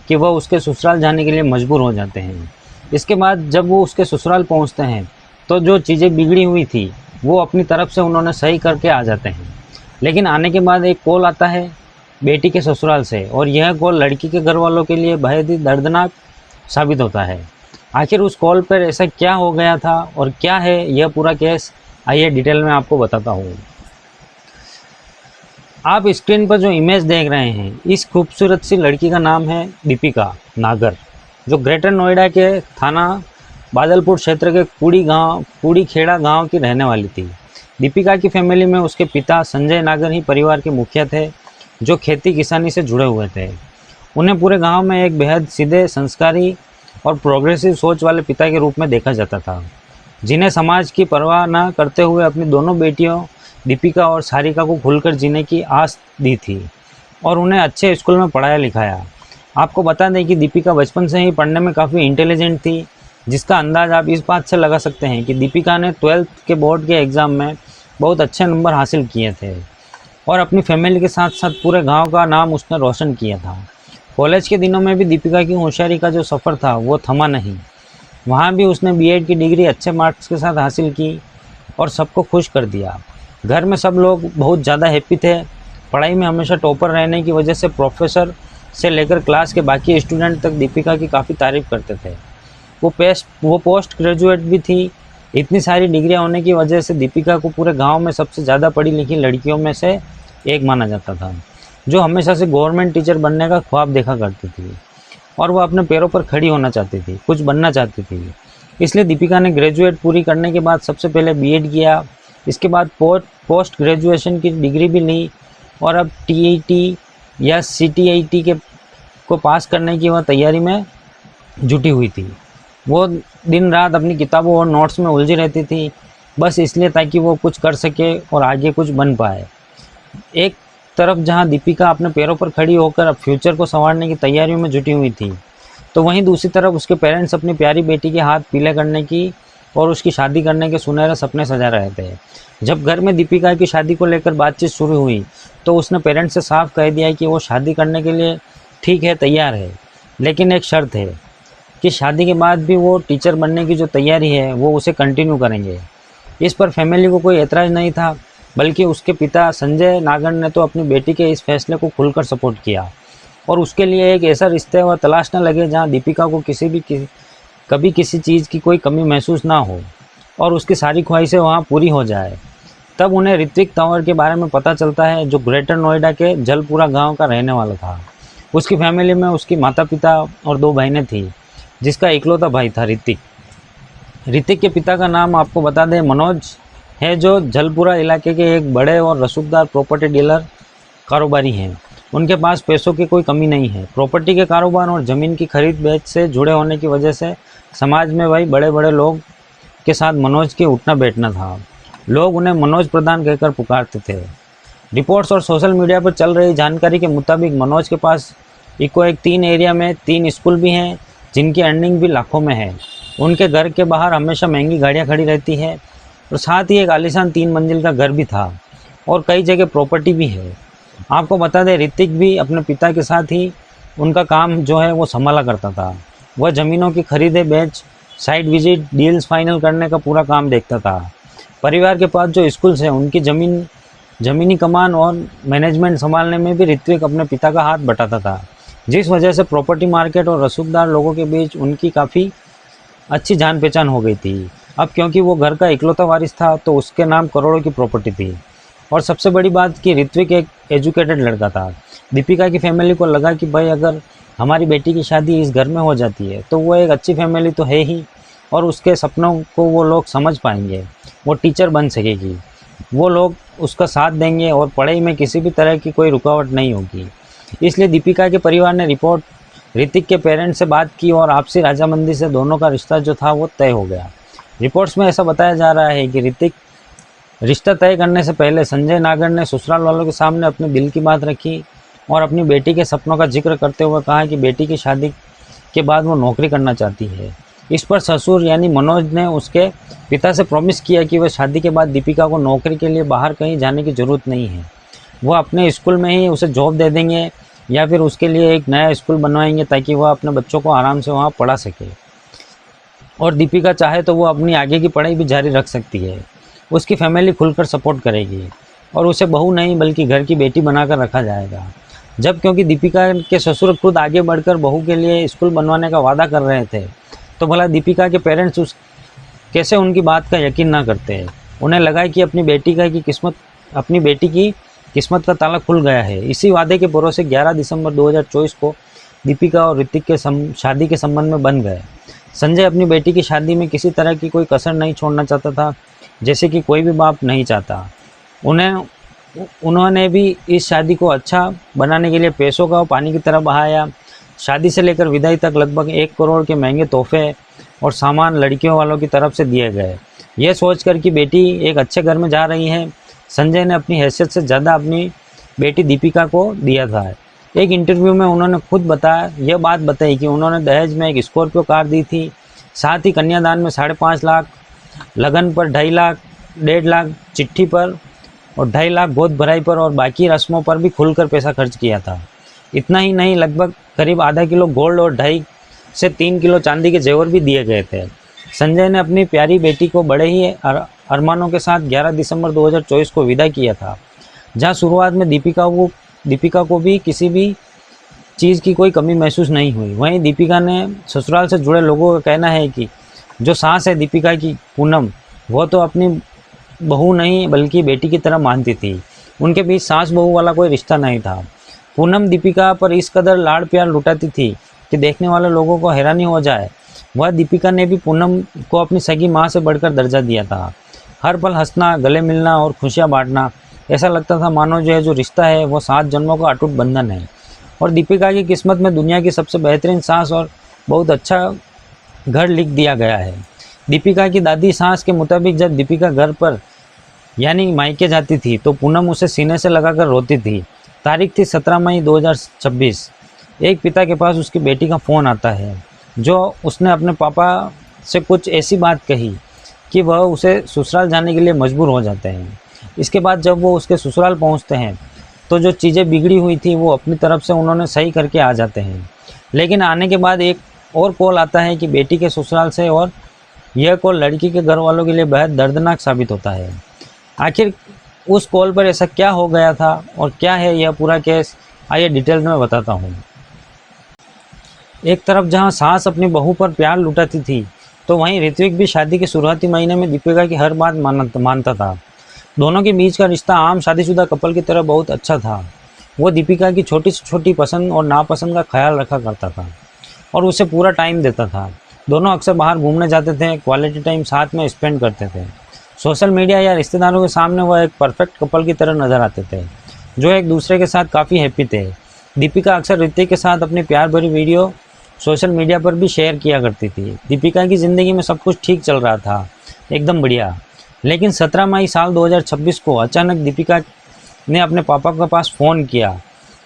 कि वह उसके ससुराल जाने के लिए मजबूर हो जाते हैं। इसके बाद जब वो उसके ससुराल पहुंचते हैं तो जो चीज़ें बिगड़ी हुई थी वो अपनी तरफ से उन्होंने सही करके आ जाते हैं। लेकिन आने के बाद एक कॉल आता है बेटी के ससुराल से, और यह कॉल लड़की के घर वालों के लिए बेहद ही दर्दनाक साबित होता है। आखिर उस कॉल पर ऐसा क्या हो गया था और क्या है यह पूरा केस, आइए डिटेल में आपको बताता हूँ। आप स्क्रीन पर जो इमेज देख रहे हैं, इस खूबसूरत सी लड़की का नाम है दीपिका नागर, जो ग्रेटर नोएडा के थाना बादलपुर क्षेत्र के कूड़ी खेड़ा गांव की रहने वाली थी। दीपिका की फैमिली में उसके पिता संजय नागर ही परिवार के मुखिया थे, जो खेती किसानी से जुड़े हुए थे। उन्हें पूरे गांव में एक बेहद सीधे, संस्कारी और प्रोग्रेसिव सोच वाले पिता के रूप में देखा जाता था, जिन्हें समाज की परवाह न करते हुए अपनी दोनों बेटियों दीपिका और सारिका को खुलकर जीने की आस दी थी और उन्हें अच्छे स्कूल में पढ़ाया लिखाया। आपको बता दें कि दीपिका बचपन से ही पढ़ने में काफ़ी इंटेलिजेंट थी, जिसका अंदाज़ आप इस बात से लगा सकते हैं कि दीपिका ने 12th के बोर्ड के एग्ज़ाम में बहुत अच्छे नंबर हासिल किए थे और अपनी फैमिली के साथ साथ पूरे गांव का नाम उसने रोशन किया था। कॉलेज के दिनों में भी दीपिका की होशियारी का जो सफ़र था वो थमा नहीं। वहाँ भी उसने बीएड की डिग्री अच्छे मार्क्स के साथ हासिल की और सबको खुश कर दिया। घर में सब लोग बहुत ज़्यादा हैप्पी थे। पढ़ाई में हमेशा टॉपर रहने की वजह से प्रोफेसर से लेकर क्लास के बाकी स्टूडेंट तक दीपिका की काफ़ी तारीफ़ करते थे। वो पोस्ट ग्रेजुएट भी थी। इतनी सारी डिग्रियां होने की वजह से दीपिका को पूरे गांव में सबसे ज़्यादा पढ़ी लिखी लड़कियों में से एक माना जाता था, जो हमेशा से गवर्नमेंट टीचर बनने का ख्वाब देखा करती थी और वह अपने पैरों पर खड़ी होना चाहती थी, कुछ बनना चाहती थी। इसलिए दीपिका ने ग्रेजुएट पूरी करने के बाद सबसे पहले बीएड किया, इसके बाद पोस्ट ग्रेजुएशन की डिग्री भी ली और अब टीईटी या सीटीईटी को पास करने की वह तैयारी में जुटी हुई थी। वो दिन रात अपनी किताबों और नोट्स में उलझी रहती थी, बस इसलिए ताकि वो कुछ कर सके और आगे कुछ बन पाए। एक तरफ जहां दीपिका अपने पैरों पर खड़ी होकर अब फ्यूचर को संवारने की तैयारियों में जुटी हुई थी, तो वहीं दूसरी तरफ उसके पेरेंट्स अपनी प्यारी बेटी के हाथ पीले करने की और उसकी शादी करने के सुनहरे सपने सजा रहे थे। जब घर में दीपिका की शादी को लेकर बातचीत शुरू हुई तो उसने पेरेंट्स से साफ कह दिया कि वो शादी करने के लिए ठीक है, तैयार है, लेकिन एक शर्त है कि शादी के बाद भी वो टीचर बनने की जो तैयारी है वो उसे कंटिन्यू करेंगे। इस पर फैमिली को कोई एतराज़ नहीं था, बल्कि उसके पिता संजय नागर ने तो अपनी बेटी के इस फैसले को खुलकर सपोर्ट किया और उसके लिए एक ऐसा रिश्ते व तलाश न लगे जहां दीपिका को कभी किसी चीज़ की कोई कमी महसूस ना हो और उसकी सारी ख्वाहिशें वहां पूरी हो जाए। तब उन्हें ऋत्विक तंवर के बारे में पता चलता है, जो ग्रेटर नोएडा के जलपुरा गाँव का रहने वाला था। उसकी फैमिली में उसकी माता पिता और 2 बहनें थी, जिसका इकलौता भाई था ऋतिक। ऋतिक के पिता का नाम आपको बता दें मनोज है, जो जलपुरा इलाके के एक बड़े और रसूखदार प्रॉपर्टी डीलर कारोबारी हैं। उनके पास पैसों की कोई कमी नहीं है। प्रॉपर्टी के कारोबार और ज़मीन की खरीद बेच से जुड़े होने की वजह से समाज में वही बड़े बड़े लोग के साथ मनोज के उठना बैठना था। लोग उन्हें मनोज प्रधान कहकर पुकारते थे। रिपोर्ट्स और सोशल मीडिया पर चल रही जानकारी के मुताबिक मनोज के पास इको एक 3 एरिया में 3 स्कूल भी हैं, जिनकी अर्निंग भी लाखों में है। उनके घर के बाहर हमेशा महंगी गाड़ियाँ खड़ी रहती है और साथ ही एक आलीशान 3 मंजिल का घर भी था और कई जगह प्रॉपर्टी भी है। आपको बता दें, ऋतिक भी अपने पिता के साथ ही उनका काम जो है वो संभाला करता था। वह ज़मीनों की खरीदे बेच, साइट विजिट, डील्स फाइनल करने का पूरा काम देखता था। परिवार के पास जो स्कूल्स हैं उनकी ज़मीनी कमान और मैनेजमेंट संभालने में भी ऋत्विक अपने पिता का हाथ बटाता था, जिस वजह से प्रॉपर्टी मार्केट और रसूखदार लोगों के बीच उनकी काफ़ी अच्छी जान पहचान हो गई थी। अब क्योंकि वो घर का इकलौता वारिस था तो उसके नाम करोड़ों की प्रॉपर्टी थी। और सबसे बड़ी बात कि ऋत्विक एक एजुकेटेड लड़का था। दीपिका की फैमिली को लगा कि भाई अगर हमारी बेटी की शादी इस घर में हो जाती है तो वो एक अच्छी फैमिली तो है ही और उसके सपनों को वो लोग समझ पाएंगे। वो टीचर बन सकेगी, वो लोग उसका साथ देंगे और पढ़ाई में किसी भी तरह की कोई रुकावट नहीं होगी। इसलिए दीपिका के परिवार ने ऋतिक के पेरेंट्स से बात की और आपसी राजामंदी से दोनों का रिश्ता जो था वो तय हो गया। रिपोर्ट्स में ऐसा बताया जा रहा है कि ऋतिक रिश्ता तय करने से पहले संजय नागर ने ससुराल वालों के सामने अपने दिल की बात रखी और अपनी बेटी के सपनों का जिक्र करते हुए कहा कि बेटी की शादी के बाद वो नौकरी करना चाहती है। इस पर ससुर यानी मनोज ने उसके पिता से प्रॉमिस किया कि वह शादी के बाद दीपिका को नौकरी के लिए बाहर कहीं जाने की ज़रूरत नहीं है। वह अपने स्कूल में ही उसे जॉब दे देंगे या फिर उसके लिए एक नया स्कूल बनवाएंगे ताकि वह अपने बच्चों को आराम से वहाँ पढ़ा सके। और दीपिका चाहे तो वो अपनी आगे की पढ़ाई भी जारी रख सकती है। उसकी फैमिली खुलकर सपोर्ट करेगी और उसे बहू नहीं बल्कि घर की बेटी बनाकर रखा जाएगा। जब क्योंकि दीपिका के ससुर खुद आगे बढ़कर बहू के लिए स्कूल बनवाने का वादा कर रहे थे तो भला दीपिका के पेरेंट्स कैसे उनकी बात का यकीन ना करते हैं। उन्हें लगा कि अपनी बेटी की किस्मत का ताला खुल गया है। इसी वादे के भरोसे 11 दिसंबर 2024 को दीपिका और ऋतिक के शादी के संबंध में बन गए। संजय अपनी बेटी की शादी में किसी तरह की कोई कसर नहीं छोड़ना चाहता था, जैसे कि कोई भी बाप नहीं चाहता। उन्होंने भी इस शादी को अच्छा बनाने के लिए पैसों का पानी की तरह बहाया। शादी से लेकर विदाई तक लगभग 1 करोड़ के महंगे तोहफे और सामान लड़कियों वालों की तरफ से दिए गए। यह सोचकर कि बेटी एक अच्छे घर में जा रही है, संजय ने अपनी हैसियत से ज़्यादा अपनी बेटी दीपिका को दिया था। एक इंटरव्यू में उन्होंने खुद यह बात बताई कि उन्होंने दहेज में एक स्कॉर्पियो कार दी थी, साथ ही कन्यादान में 5.5 लाख, लगन पर 2.5 लाख, 1.5 लाख चिट्ठी पर और 2.5 लाख गोद भराई पर और बाकी रस्मों पर भी खुलकर पैसा खर्च किया था। इतना ही नहीं, लगभग करीब आधा किलो गोल्ड और 2.5 से 3 किलो चांदी के जेवर भी दिए गए थे। संजय ने अपनी प्यारी बेटी को बड़े ही अरमानों के साथ 11 दिसंबर 2024 को विदा किया था। जहां शुरुआत में दीपिका को भी किसी भी चीज़ की कोई कमी महसूस नहीं हुई, वहीं दीपिका ने ससुराल से जुड़े लोगों का कहना है कि जो सास है दीपिका की, पूनम, वो तो अपनी बहू नहीं बल्कि बेटी की तरह मानती थी। उनके बीच सास बहू वाला कोई रिश्ता नहीं था। पूनम दीपिका पर इस कदर लाड़ प्यार लुटाती थी कि देखने वाले लोगों को हैरानी हो जाए। वह दीपिका ने भी पूनम को अपनी सगी माँ से बढ़कर दर्जा दिया था। हर पल हंसना, गले मिलना और खुशियाँ बांटना, ऐसा लगता था मानो जो रिश्ता है वो 7 जन्मों का अटूट बंधन है। और दीपिका की किस्मत में दुनिया की सबसे बेहतरीन सास और बहुत अच्छा घर लिख दिया गया है। दीपिका की दादी सास के मुताबिक जब दीपिका घर पर यानी मायके जाती थी तो पूनम उसे सीने से लगाकर रोती थी। तारीख थी 17 मई 2026। एक पिता के पास उसकी बेटी का फ़ोन आता है जो उसने अपने पापा से कुछ ऐसी बात कही कि वह उसे ससुराल जाने के लिए मजबूर हो जाते हैं। इसके बाद जब वो उसके ससुराल पहुंचते हैं तो जो चीज़ें बिगड़ी हुई थी वो अपनी तरफ से उन्होंने सही करके आ जाते हैं। लेकिन आने के बाद एक और कॉल आता है कि बेटी के ससुराल से, और यह कॉल लड़की के घर वालों के लिए बेहद दर्दनाक साबित होता है। आखिर उस कॉल पर ऐसा क्या हो गया था और क्या है यह पूरा केस, आइए डिटेल में बताता हूँ। एक तरफ जहाँ सास अपनी बहू पर प्यार लुटाती थी तो वहीं ऋत्विक भी शादी के शुरुआती महीने में दीपिका की हर बात मानता था। दोनों के बीच का रिश्ता आम शादीशुदा कपल की तरह बहुत अच्छा था। वो दीपिका की छोटी से छोटी पसंद और नापसंद का ख्याल रखा करता था और उसे पूरा टाइम देता था। दोनों अक्सर बाहर घूमने जाते थे, क्वालिटी टाइम साथ में स्पेंड करते थे। सोशल मीडिया या रिश्तेदारों के सामने वह एक परफेक्ट कपल की तरह नजर आते थे। जो एक दूसरे के साथ काफ़ी हैप्पी थे। दीपिका अक्सर ऋतिक के साथ अपनी प्यार भरी वीडियो सोशल मीडिया पर भी शेयर किया करती थी। दीपिका की ज़िंदगी में सब कुछ ठीक चल रहा था, एकदम बढ़िया। लेकिन 17 मई साल 2026 को अचानक दीपिका ने अपने पापा के पास फ़ोन किया।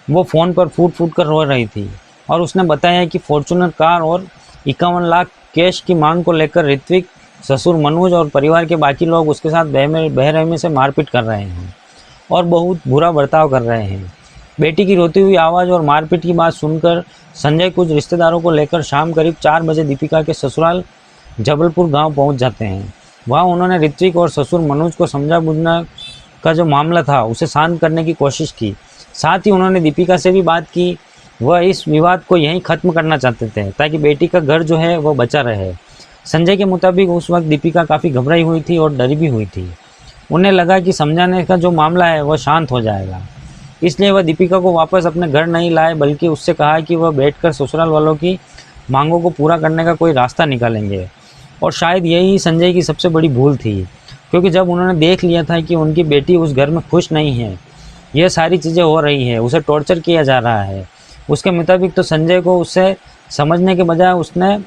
वो फ़ोन पर फूट फूट कर रो रही थी और उसने बताया कि फॉर्च्यूनर कार और 51 लाख कैश की मांग को लेकर ऋत्विक, ससुर मनोज और परिवार के बाकी लोग उसके साथ बेरहमी से मारपीट कर रहे हैं और बहुत बुरा बर्ताव कर रहे हैं। बेटी की रोती हुई आवाज़ और मारपीट की बात सुनकर संजय कुछ रिश्तेदारों को लेकर शाम करीब 4 बजे दीपिका के ससुराल जबलपुर गांव पहुंच जाते हैं। वहां उन्होंने ऋत्विक और ससुर मनोज को समझा बुझना का जो मामला था उसे शांत करने की कोशिश की। साथ ही उन्होंने दीपिका से भी बात की। वह इस विवाद को यहीं ख़त्म करना चाहते थे ताकि बेटी का घर जो है वह बचा रहे। संजय के मुताबिक उस वक्त दीपिका काफ़ी घबराई हुई थी और डरी भी हुई थी। उन्हें लगा कि समझाने का जो मामला है वह शांत हो जाएगा, इसलिए वह दीपिका को वापस अपने घर नहीं लाए, बल्कि उससे कहा कि वह बैठकर ससुराल वालों की मांगों को पूरा करने का कोई रास्ता निकालेंगे। और शायद यही संजय की सबसे बड़ी भूल थी, क्योंकि जब उन्होंने देख लिया था कि उनकी बेटी उस घर में खुश नहीं है, यह सारी चीज़ें हो रही है, उसे टॉर्चर किया जा रहा है, उसके मुताबिक तो संजय को उससे समझने के बजाय उसने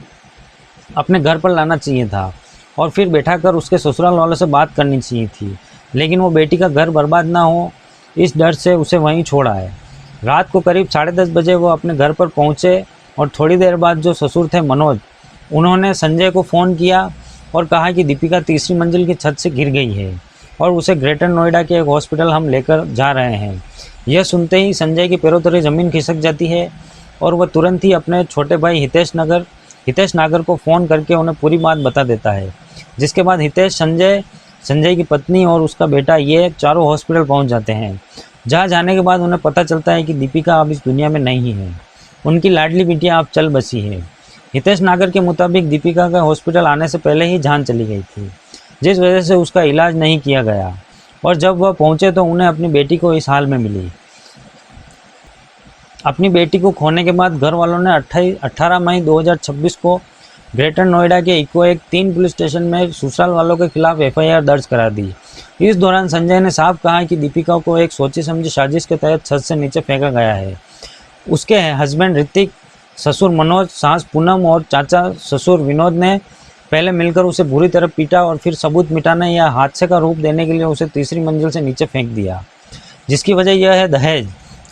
अपने घर पर लाना चाहिए था और फिर बैठाकर उसके ससुराल वालों से बात करनी चाहिए थी। लेकिन वो बेटी का घर बर्बाद ना हो, इस डर से उसे वहीं छोड़ा है। रात को करीब 10:30 बजे वो अपने घर पर पहुंचे और थोड़ी देर बाद जो ससुर थे मनोज, उन्होंने संजय को फ़ोन किया और कहा कि दीपिका तीसरी मंजिल की छत से गिर गई है और उसे ग्रेटर नोएडा के एक हॉस्पिटल हम लेकर जा रहे हैं। यह सुनते ही संजय के पैरों तले ज़मीन खिसक जाती है और वह तुरंत ही अपने छोटे भाई हितेश नागर को फ़ोन करके उन्हें पूरी बात बता देता है। जिसके बाद हितेश, संजय की पत्नी और उसका बेटा ये चारों हॉस्पिटल पहुंच जाते हैं, जहां जाने के बाद उन्हें पता चलता है कि दीपिका अब इस दुनिया में नहीं है। उनकी लाडली बिटिया अब चल बसी है। हितेश नागर के मुताबिक दीपिका का हॉस्पिटल आने से पहले ही जान चली गई थी, जिस वजह से उसका इलाज नहीं किया गया और जब वह पहुंचे तो उन्हें अपनी बेटी को इस हाल में मिली। अपनी बेटी को खोने के बाद घर वालों ने 18 मई 2026 को ग्रेटर नोएडा के इको 3 पुलिस स्टेशन में ससुराल वालों के खिलाफ FIR दर्ज करा दी। इस दौरान संजय ने साफ कहा कि दीपिका को एक सोची समझी साजिश के तहत छत से नीचे फेंका गया है। उसके हस्बैंड ऋतिक, ससुर मनोज, सास पूनम और चाचा ससुर विनोद ने पहले मिलकर उसे बुरी तरह पीटा और फिर सबूत मिटाने या हादसे का रूप देने के लिए उसे तीसरी मंजिल से नीचे फेंक दिया, जिसकी वजह यह है दहेज।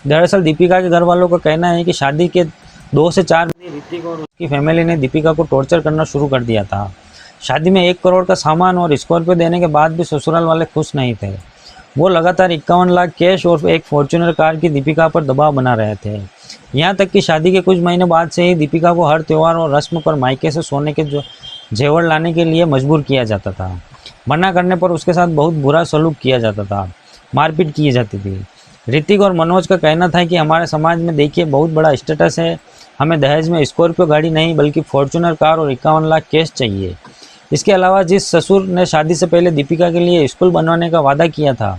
दरअसल दीपिका के घर वालों का कहना है कि शादी के 2 से 4 दिन ऋतिक और उसकी फैमिली ने दीपिका को टॉर्चर करना शुरू कर दिया था। शादी में 1 करोड़ का सामान और स्कॉर्पियो देने के बाद भी ससुराल वाले खुश नहीं थे। वो लगातार 51 लाख कैश और एक फॉर्च्यूनर कार की दीपिका पर दबाव बना रहे थे। यहाँ तक कि शादी के कुछ महीने बाद से ही दीपिका को हर त्यौहार और रस्म पर मायके से सोने के जेवर लाने के लिए मजबूर किया जाता था। मना करने पर उसके साथ बहुत बुरा सलूक किया जाता था, मारपीट की जाती थी। ऋतिक और मनोज का कहना था कि हमारे समाज में देखिए बहुत बड़ा स्टेटस है, हमें दहेज में स्कॉर्पियो गाड़ी नहीं बल्कि फॉर्च्यूनर कार और 51 लाख कैश चाहिए। इसके अलावा जिस ससुर ने शादी से पहले दीपिका के लिए स्कूल बनवाने का वादा किया था,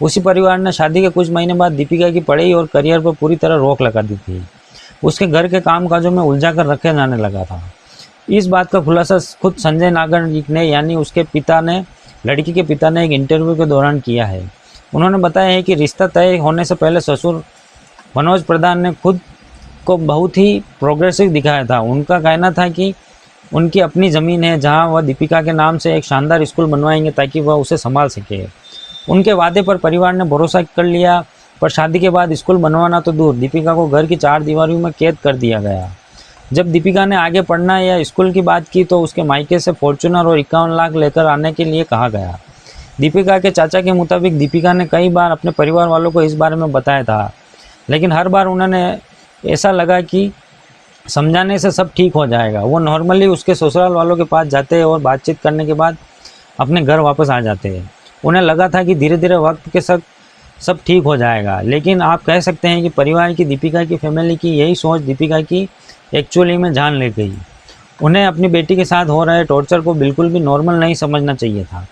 उसी परिवार ने शादी के कुछ महीने बाद दीपिका की पढ़ाई और करियर पर पूरी तरह रोक लगा दी थी। उसके घर के कामकाजों में उलझा कर रखे जाने लगा था। इस बात का खुलासा खुद संजय नागर ने यानी उसके पिता ने, लड़की के पिता ने एक इंटरव्यू के दौरान किया है। उन्होंने बताया है कि रिश्ता तय होने से पहले ससुर मनोज प्रधान ने खुद को बहुत ही प्रोग्रेसिव दिखाया था। उनका कहना था कि उनकी अपनी ज़मीन है जहां वह दीपिका के नाम से एक शानदार स्कूल बनवाएंगे ताकि वह उसे संभाल सके। उनके वादे पर परिवार ने भरोसा कर लिया, पर शादी के बाद स्कूल बनवाना तो दूर, दीपिका को घर की 4 दीवारों में कैद कर दिया गया। जब दीपिका ने आगे पढ़ना या स्कूल की बात की तो उसके मायके से फॉर्च्यूनर और 51 लाख लेकर आने के लिए कहा गया। दीपिका के चाचा के मुताबिक दीपिका ने कई बार अपने परिवार वालों को इस बारे में बताया था, लेकिन हर बार उन्होंने ऐसा लगा कि समझाने से सब ठीक हो जाएगा। वो नॉर्मली उसके ससुराल वालों के पास जाते और बातचीत करने के बाद अपने घर वापस आ जाते हैं। उन्हें लगा था कि धीरे धीरे वक्त के साथ सब ठीक हो जाएगा, लेकिन आप कह सकते हैं कि परिवार की, दीपिका की फैमिली की यही सोच दीपिका की एक्चुअली में जान ले गई। उन्हें अपनी बेटी के साथ हो रहे टॉर्चर को बिल्कुल भी नॉर्मल नहीं समझना चाहिए था,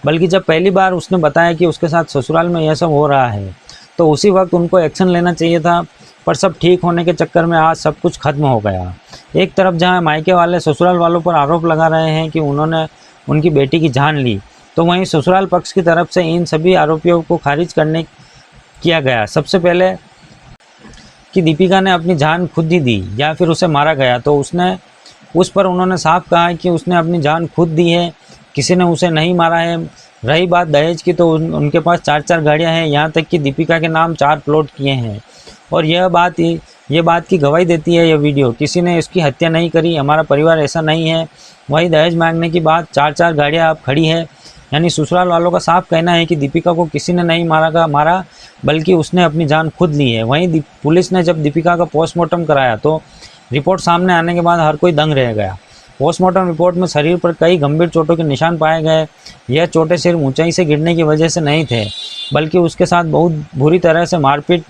बल्कि जब पहली बार उसने बताया कि उसके साथ ससुराल में यह सब हो रहा है तो उसी वक्त उनको एक्शन लेना चाहिए था। पर सब ठीक होने के चक्कर में आज सब कुछ खत्म हो गया। एक तरफ जहां मायके वाले ससुराल वालों पर आरोप लगा रहे हैं कि उन्होंने उनकी बेटी की जान ली, तो वहीं ससुराल पक्ष की तरफ से इन सभी आरोपियों को खारिज करने किया गया। सबसे पहले कि दीपिका ने अपनी जान खुद ही दी या फिर उसे मारा गया, तो उस पर उन्होंने साफ कहा कि उसने अपनी जान खुद दी है, किसी ने उसे नहीं मारा है। रही बात दहेज की, तो उनके पास 4-4 गाड़ियां हैं, यहाँ तक कि दीपिका के नाम 4 प्लॉट किए हैं। और यह बात की गवाही देती है यह वीडियो, किसी ने इसकी हत्या नहीं करी, हमारा परिवार ऐसा नहीं है। वही दहेज मांगने की बात, 4-4 गाड़ियाँ अब खड़ी है। यानी ससुराल वालों का साफ कहना है कि दीपिका को किसी ने नहीं मारा, बल्कि उसने अपनी जान खुद ली है। वहीं पुलिस ने जब दीपिका का पोस्टमार्टम कराया तो रिपोर्ट सामने आने के बाद हर कोई दंग रह गया। पोस्टमार्टम रिपोर्ट में शरीर पर कई गंभीर चोटों के निशान पाए गए। यह चोटें सिर्फ ऊंचाई से गिरने की वजह से नहीं थे, बल्कि उसके साथ बहुत बुरी तरह से मारपीट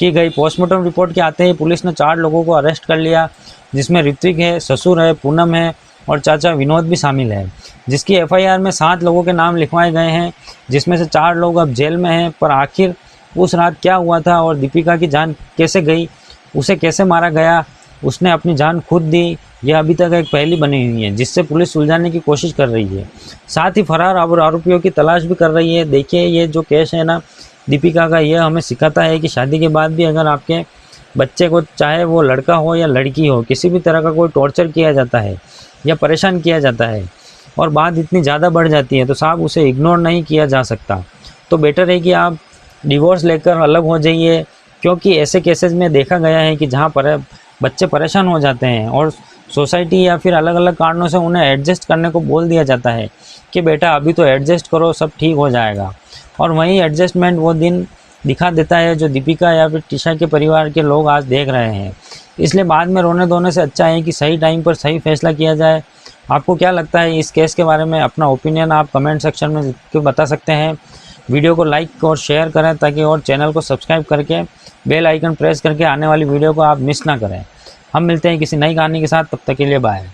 की गई। पोस्टमार्टम रिपोर्ट के आते ही पुलिस ने 4 लोगों को अरेस्ट कर लिया, जिसमें ऋत्विक है, ससुर है, पूनम है और चाचा विनोद भी शामिल है। जिसकी एफआईआर में 7 लोगों के नाम लिखवाए गए हैं, जिसमें से 4 लोग अब जेल में हैं। पर आखिर उस रात क्या हुआ था और दीपिका की जान कैसे गई, उसे कैसे मारा गया, उसने अपनी जान खुद दी, यह अभी तक एक पहेली बनी हुई है, जिससे पुलिस सुलझाने की कोशिश कर रही है। साथ ही फरार और आरोपियों की तलाश भी कर रही है। देखिए, ये जो केस है ना दीपिका का, यह हमें सिखाता है कि शादी के बाद भी अगर आपके बच्चे को, चाहे वो लड़का हो या लड़की हो, किसी भी तरह का कोई टॉर्चर किया जाता है या परेशान किया जाता है और बात इतनी ज़्यादा बढ़ जाती है, तो साहब उसे इग्नोर नहीं किया जा सकता। तो बेटर है कि आप डिवोर्स लेकर अलग हो जाइए, क्योंकि ऐसे केसेस में देखा गया है कि जहाँ पर बच्चे परेशान हो जाते हैं और सोसाइटी या फिर अलग अलग कारणों से उन्हें एडजस्ट करने को बोल दिया जाता है कि बेटा अभी तो एडजस्ट करो, सब ठीक हो जाएगा। और वहीं एडजस्टमेंट वो दिन दिखा देता है जो दीपिका या फिर टिशा के परिवार के लोग आज देख रहे हैं। इसलिए बाद में रोने धोने से अच्छा है कि सही टाइम पर सही फैसला किया जाए। आपको क्या लगता है इस केस के बारे में? अपना ओपिनियन आप कमेंट सेक्शन में लिख के बता सकते हैं। वीडियो को लाइक और शेयर करें ताकि और चैनल को सब्सक्राइब करके बेल आइकन प्रेस करके आने वाली वीडियो को आप मिस ना करें। हम मिलते हैं किसी नई कहानी के साथ, तब तक के लिए बाय।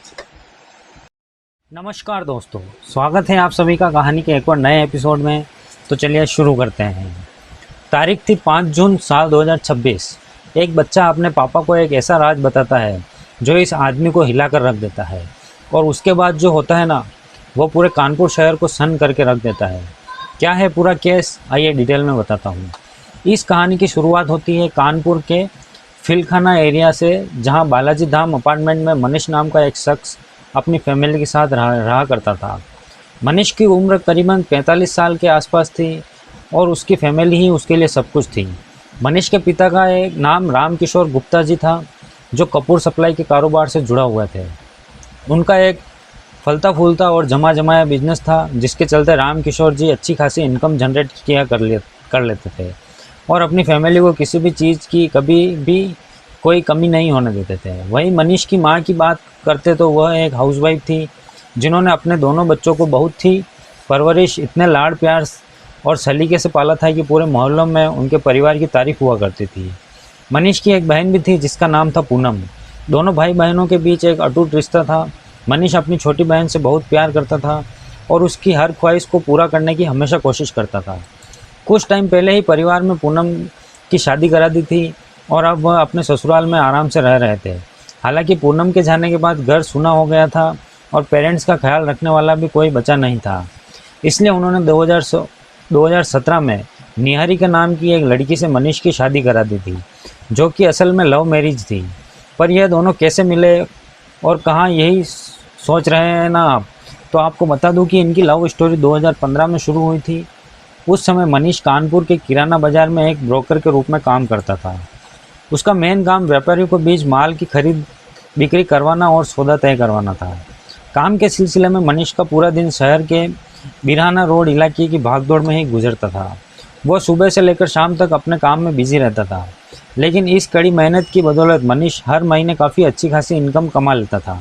नमस्कार दोस्तों, स्वागत है आप सभी का कहानी के एक और नए एपिसोड में। तो चलिए शुरू करते हैं। तारीख थी 5 जून साल 2026। एक बच्चा अपने पापा को एक ऐसा राज बताता है जो इस आदमी को हिलाकर रख देता है, और उसके बाद जो होता है ना, वो पूरे कानपुर शहर को सन्न करके रख देता है। क्या है पूरा केस, आइए डिटेल में बताता हूँ। इस कहानी की शुरुआत होती है कानपुर के फिलखाना एरिया से, जहाँ बालाजी धाम अपार्टमेंट में मनीष नाम का एक शख्स अपनी फैमिली के साथ रहा करता था। मनीष की उम्र करीबन 45 साल के आसपास थी और उसकी फैमिली ही उसके लिए सब कुछ थी। मनीष के पिता का एक नाम रामकिशोर गुप्ता जी था, जो कपूर सप्लाई के कारोबार से जुड़ा हुआ थे। उनका एक फलता फूलता और जमा जमाया बिजनेस था, जिसके चलते रामकिशोर जी अच्छी खासी इनकम जनरेट कर लेते थे और अपनी फैमिली को किसी भी चीज़ की कभी भी कोई कमी नहीं होने देते थे। वहीं मनीष की माँ की बात करते तो वह एक हाउसवाइफ थी, जिन्होंने अपने दोनों बच्चों को बहुत ही परवरिश, इतने लाड़ प्यार और सलीके से पाला था कि पूरे मोहल्लों में उनके परिवार की तारीफ हुआ करती थी। मनीष की एक बहन भी थी जिसका नाम था पूनम। दोनों भाई बहनों के बीच एक अटूट रिश्ता था। मनीष अपनी छोटी बहन से बहुत प्यार करता था और उसकी हर ख्वाहिश को पूरा करने की हमेशा कोशिश करता था। कुछ टाइम पहले ही परिवार में पूनम की शादी करा दी थी और अब वह अपने ससुराल में आराम से रह रहे थे। हालांकि पूनम के जाने के बाद घर सूना हो गया था और पेरेंट्स का ख्याल रखने वाला भी कोई बचा नहीं था। इसलिए उन्होंने 2017 में निहारिका नाम की एक लड़की से मनीष की शादी करा दी थी, जो कि असल में लव मैरिज थी। पर यह दोनों कैसे मिले और कहाँ, यही सोच रहे हैं ना आप? तो आपको बता दूं कि इनकी लव स्टोरी 2015 में शुरू हुई थी। उस समय मनीष कानपुर के किराना बाजार में एक ब्रोकर के रूप में काम करता था। उसका मेन काम व्यापारियों को बीच माल की खरीद बिक्री करवाना और सौदा तय करवाना था। काम के सिलसिले में मनीष का पूरा दिन शहर के बिरहाना रोड इलाके की भागदौड़ में ही गुजरता था। वह सुबह से लेकर शाम तक अपने काम में बिजी रहता था, लेकिन इस कड़ी मेहनत की बदौलत मनीष हर महीने काफ़ी अच्छी खासी इनकम कमा लेता था,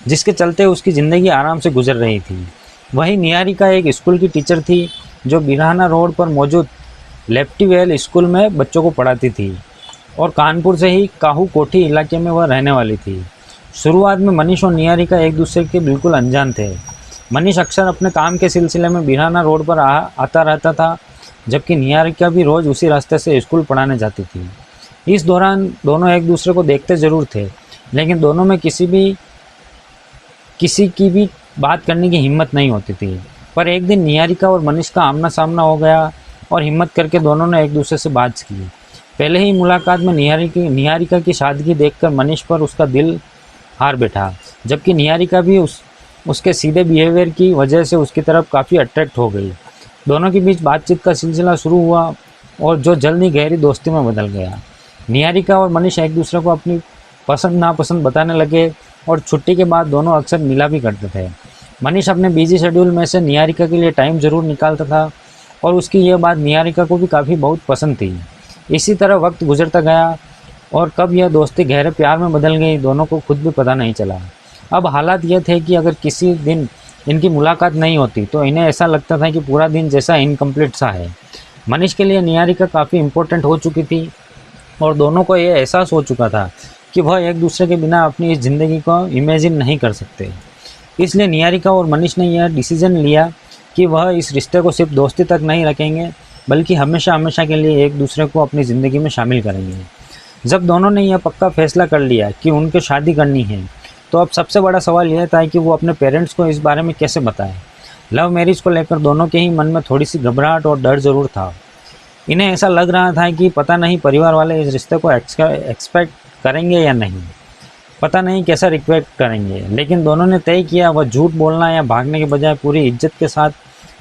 जिसके चलते उसकी ज़िंदगी आराम से गुजर रही थी। वहीं निहारिका एक स्कूल की टीचर थी, जो बिरहाना रोड पर मौजूद लेफ्टीवेल स्कूल में बच्चों को पढ़ाती थी और कानपुर से ही काहू कोठी इलाके में वह रहने वाली थी। शुरुआत में मनीष और निहारिका एक दूसरे के बिल्कुल अनजान थे। मनीष अक्सर अपने काम के सिलसिले में बिरहाना रोड पर आता रहता था, जबकि निहारिका भी रोज़ उसी रास्ते से स्कूल पढ़ाने जाती थी। इस दौरान दोनों एक दूसरे को देखते ज़रूर थे, लेकिन दोनों में किसी की भी बात करने की हिम्मत नहीं होती थी। पर एक दिन निहारिका और मनीष का आमना सामना हो गया। और हिम्मत करके दोनों ने एक दूसरे से बात की। पहले ही मुलाकात में निहारिका की सादगी देखकर मनीष पर उसका दिल हार बैठा, जबकि निहारिका भी उसके सीधे बिहेवियर की वजह से उसकी तरफ काफ़ी अट्रैक्ट हो गई। दोनों के बीच बातचीत का सिलसिला शुरू हुआ और जो जल्द ही गहरी दोस्ती में बदल गया। निहारिका और मनीष एक दूसरे को अपनी पसंद नापसंद बताने लगे और छुट्टी के बाद दोनों अक्सर मिला भी करते थे। मनीष अपने बिजी शेड्यूल में से निहारिका के लिए टाइम ज़रूर निकालता था और उसकी यह बात निहारिका को भी काफ़ी बहुत पसंद थी। इसी तरह वक्त गुजरता गया और कब यह दोस्ती गहरे प्यार में बदल गई, दोनों को खुद भी पता नहीं चला। अब हालात ये थे कि अगर किसी दिन इनकी मुलाकात नहीं होती तो इन्हें ऐसा लगता था कि पूरा दिन जैसा इनकम्प्लीट सा है। मनीष के लिए निहारिका काफ़ी इम्पोर्टेंट हो चुकी थी और दोनों को यह एहसास हो चुका था कि वह एक दूसरे के बिना अपनी इस ज़िंदगी को इमेजिन नहीं कर सकते। इसलिए निहारिका और मनीष ने यह डिसीजन लिया कि वह इस रिश्ते को सिर्फ दोस्ती तक नहीं रखेंगे, बल्कि हमेशा हमेशा के लिए एक दूसरे को अपनी ज़िंदगी में शामिल करेंगे। जब दोनों ने यह पक्का फैसला कर लिया कि उनके शादी करनी है, तो अब सबसे बड़ा सवाल यह था कि वो अपने पेरेंट्स को इस बारे में कैसे बताएं। लव मैरिज को लेकर दोनों के ही मन में थोड़ी सी घबराहट और डर ज़रूर था। इन्हें ऐसा लग रहा था कि पता नहीं परिवार वाले इस रिश्ते को एक्सपेक्ट करेंगे या नहीं, पता नहीं कैसा रिक्वेस्ट करेंगे। लेकिन दोनों ने तय किया वह झूठ बोलना या भागने के बजाय पूरी इज्जत के साथ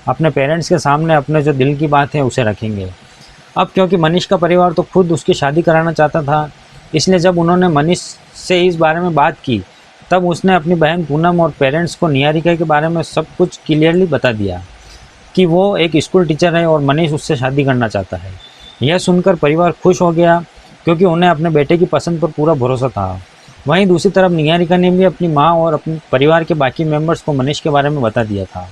अपने पेरेंट्स के सामने अपने जो दिल की बात है उसे रखेंगे। अब क्योंकि मनीष का परिवार तो खुद उसकी शादी कराना चाहता था, इसलिए जब उन्होंने मनीष से इस बारे में बात की तब उसने अपनी बहन पूनम और पेरेंट्स को निहारिका के बारे में सब कुछ क्लियरली बता दिया कि वो एक स्कूल टीचर है और मनीष उससे शादी करना चाहता है। यह सुनकर परिवार खुश हो गया क्योंकि उन्हें अपने बेटे की पसंद पर पूरा भरोसा था। वहीं दूसरी तरफ निहारिका ने भी अपनी माँ और अपने परिवार के बाकी मेंबर्स को मनीष के बारे में बता दिया था,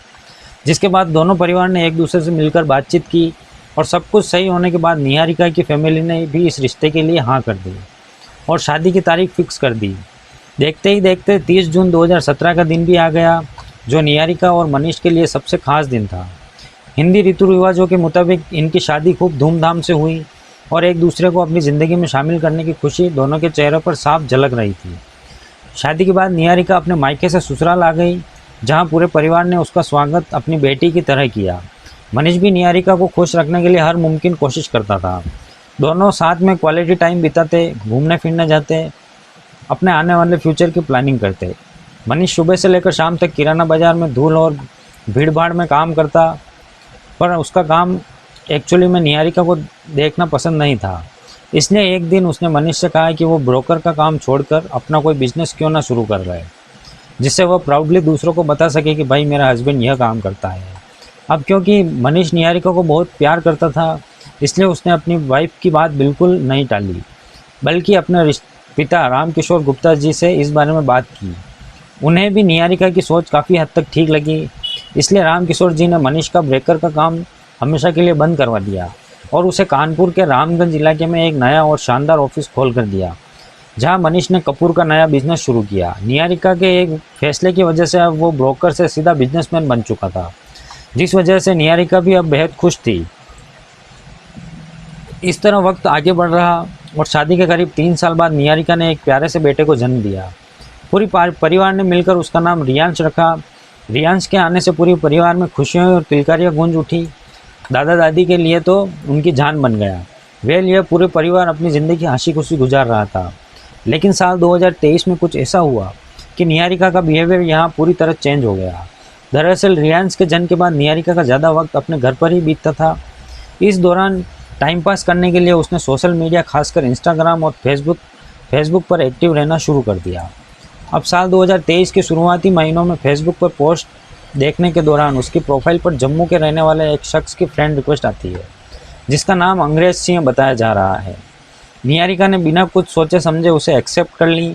जिसके बाद दोनों परिवार ने एक दूसरे से मिलकर बातचीत की और सब कुछ सही होने के बाद निहारिका की फैमिली ने भी इस रिश्ते के लिए हाँ कर दी और शादी की तारीख फिक्स कर दी। देखते ही देखते 30 जून 2017 का दिन भी आ गया, जो निहारिका और मनीष के लिए सबसे खास दिन था। हिंदी रीति रिवाजों के मुताबिक इनकी शादी खूब धूमधाम से हुई और एक दूसरे को अपनी ज़िंदगी में शामिल करने की खुशी दोनों के चेहरों पर साफ झलक रही थी। शादी के बाद निहारिका अपने मायके से ससुराल आ गई, जहां पूरे परिवार ने उसका स्वागत अपनी बेटी की तरह किया। मनीष भी निहारिका को खुश रखने के लिए हर मुमकिन कोशिश करता था। दोनों साथ में क्वालिटी टाइम बिताते, घूमने फिरने जाते, अपने आने वाले फ्यूचर की प्लानिंग करते। मनीष सुबह से लेकर शाम तक किराना बाजार में धूल और भीड़ भाड़ में काम करता, पर उसका काम एक्चुअली में निहारिका को देखना पसंद नहीं था। इसलिए एक दिन उसने मनीष से कहा कि वो ब्रोकर का काम छोड़कर अपना कोई बिजनेस क्यों ना शुरू कर रहे, जिससे वह प्राउडली दूसरों को बता सके कि भाई मेरा हस्बैंड यह काम करता है। अब क्योंकि मनीष निहारिका को बहुत प्यार करता था, इसलिए उसने अपनी वाइफ की बात बिल्कुल नहीं टाली, बल्कि अपने पिता रामकिशोर गुप्ता जी से इस बारे में बात की। उन्हें भी निहारिका की सोच काफ़ी हद तक ठीक लगी, इसलिए रामकिशोर जी ने मनीष का ब्रेकर का काम हमेशा के लिए बंद करवा दिया और उसे कानपुर के रामगंज इलाके में एक नया और शानदार ऑफिस खोल कर दिया, जहां मनीष ने कपूर का नया बिजनेस शुरू किया। निहारिका के एक फैसले की वजह से अब वो ब्रोकर से सीधा बिजनेसमैन बन चुका था, जिस वजह से निहारिका भी अब बेहद खुश थी। इस तरह वक्त आगे बढ़ रहा और शादी के करीब 3 साल बाद निहारिका ने एक प्यारे से बेटे को जन्म दिया। पूरी परिवार ने मिलकर उसका नाम रियांश रखा। रियांश के आने से पूरे परिवार में खुशियाँ और तिलकारियाँ गूंज उठी। दादा दादी के लिए तो उनकी जान बन गया। वे लिए पूरे परिवार अपनी ज़िंदगी हंसी खुशी गुजार रहा था। लेकिन साल 2023 में कुछ ऐसा हुआ कि निहारिका का बिहेवियर यहाँ पूरी तरह चेंज हो गया। दरअसल रियांश के जन्म के बाद निहारिका का ज़्यादा वक्त अपने घर पर ही बीतता था। इस दौरान टाइम पास करने के लिए उसने सोशल मीडिया, खासकर इंस्टाग्राम और फेसबुक पर एक्टिव रहना शुरू कर दिया। अब साल 2023 के शुरुआती महीनों में फेसबुक पर पोस्ट देखने के दौरान उसकी प्रोफाइल पर जम्मू के रहने वाले एक शख्स की फ्रेंड रिक्वेस्ट आती है, जिसका नाम अंग्रेज सिंह बताया जा रहा है। निहारिका ने बिना कुछ सोचे समझे उसे एक्सेप्ट कर ली।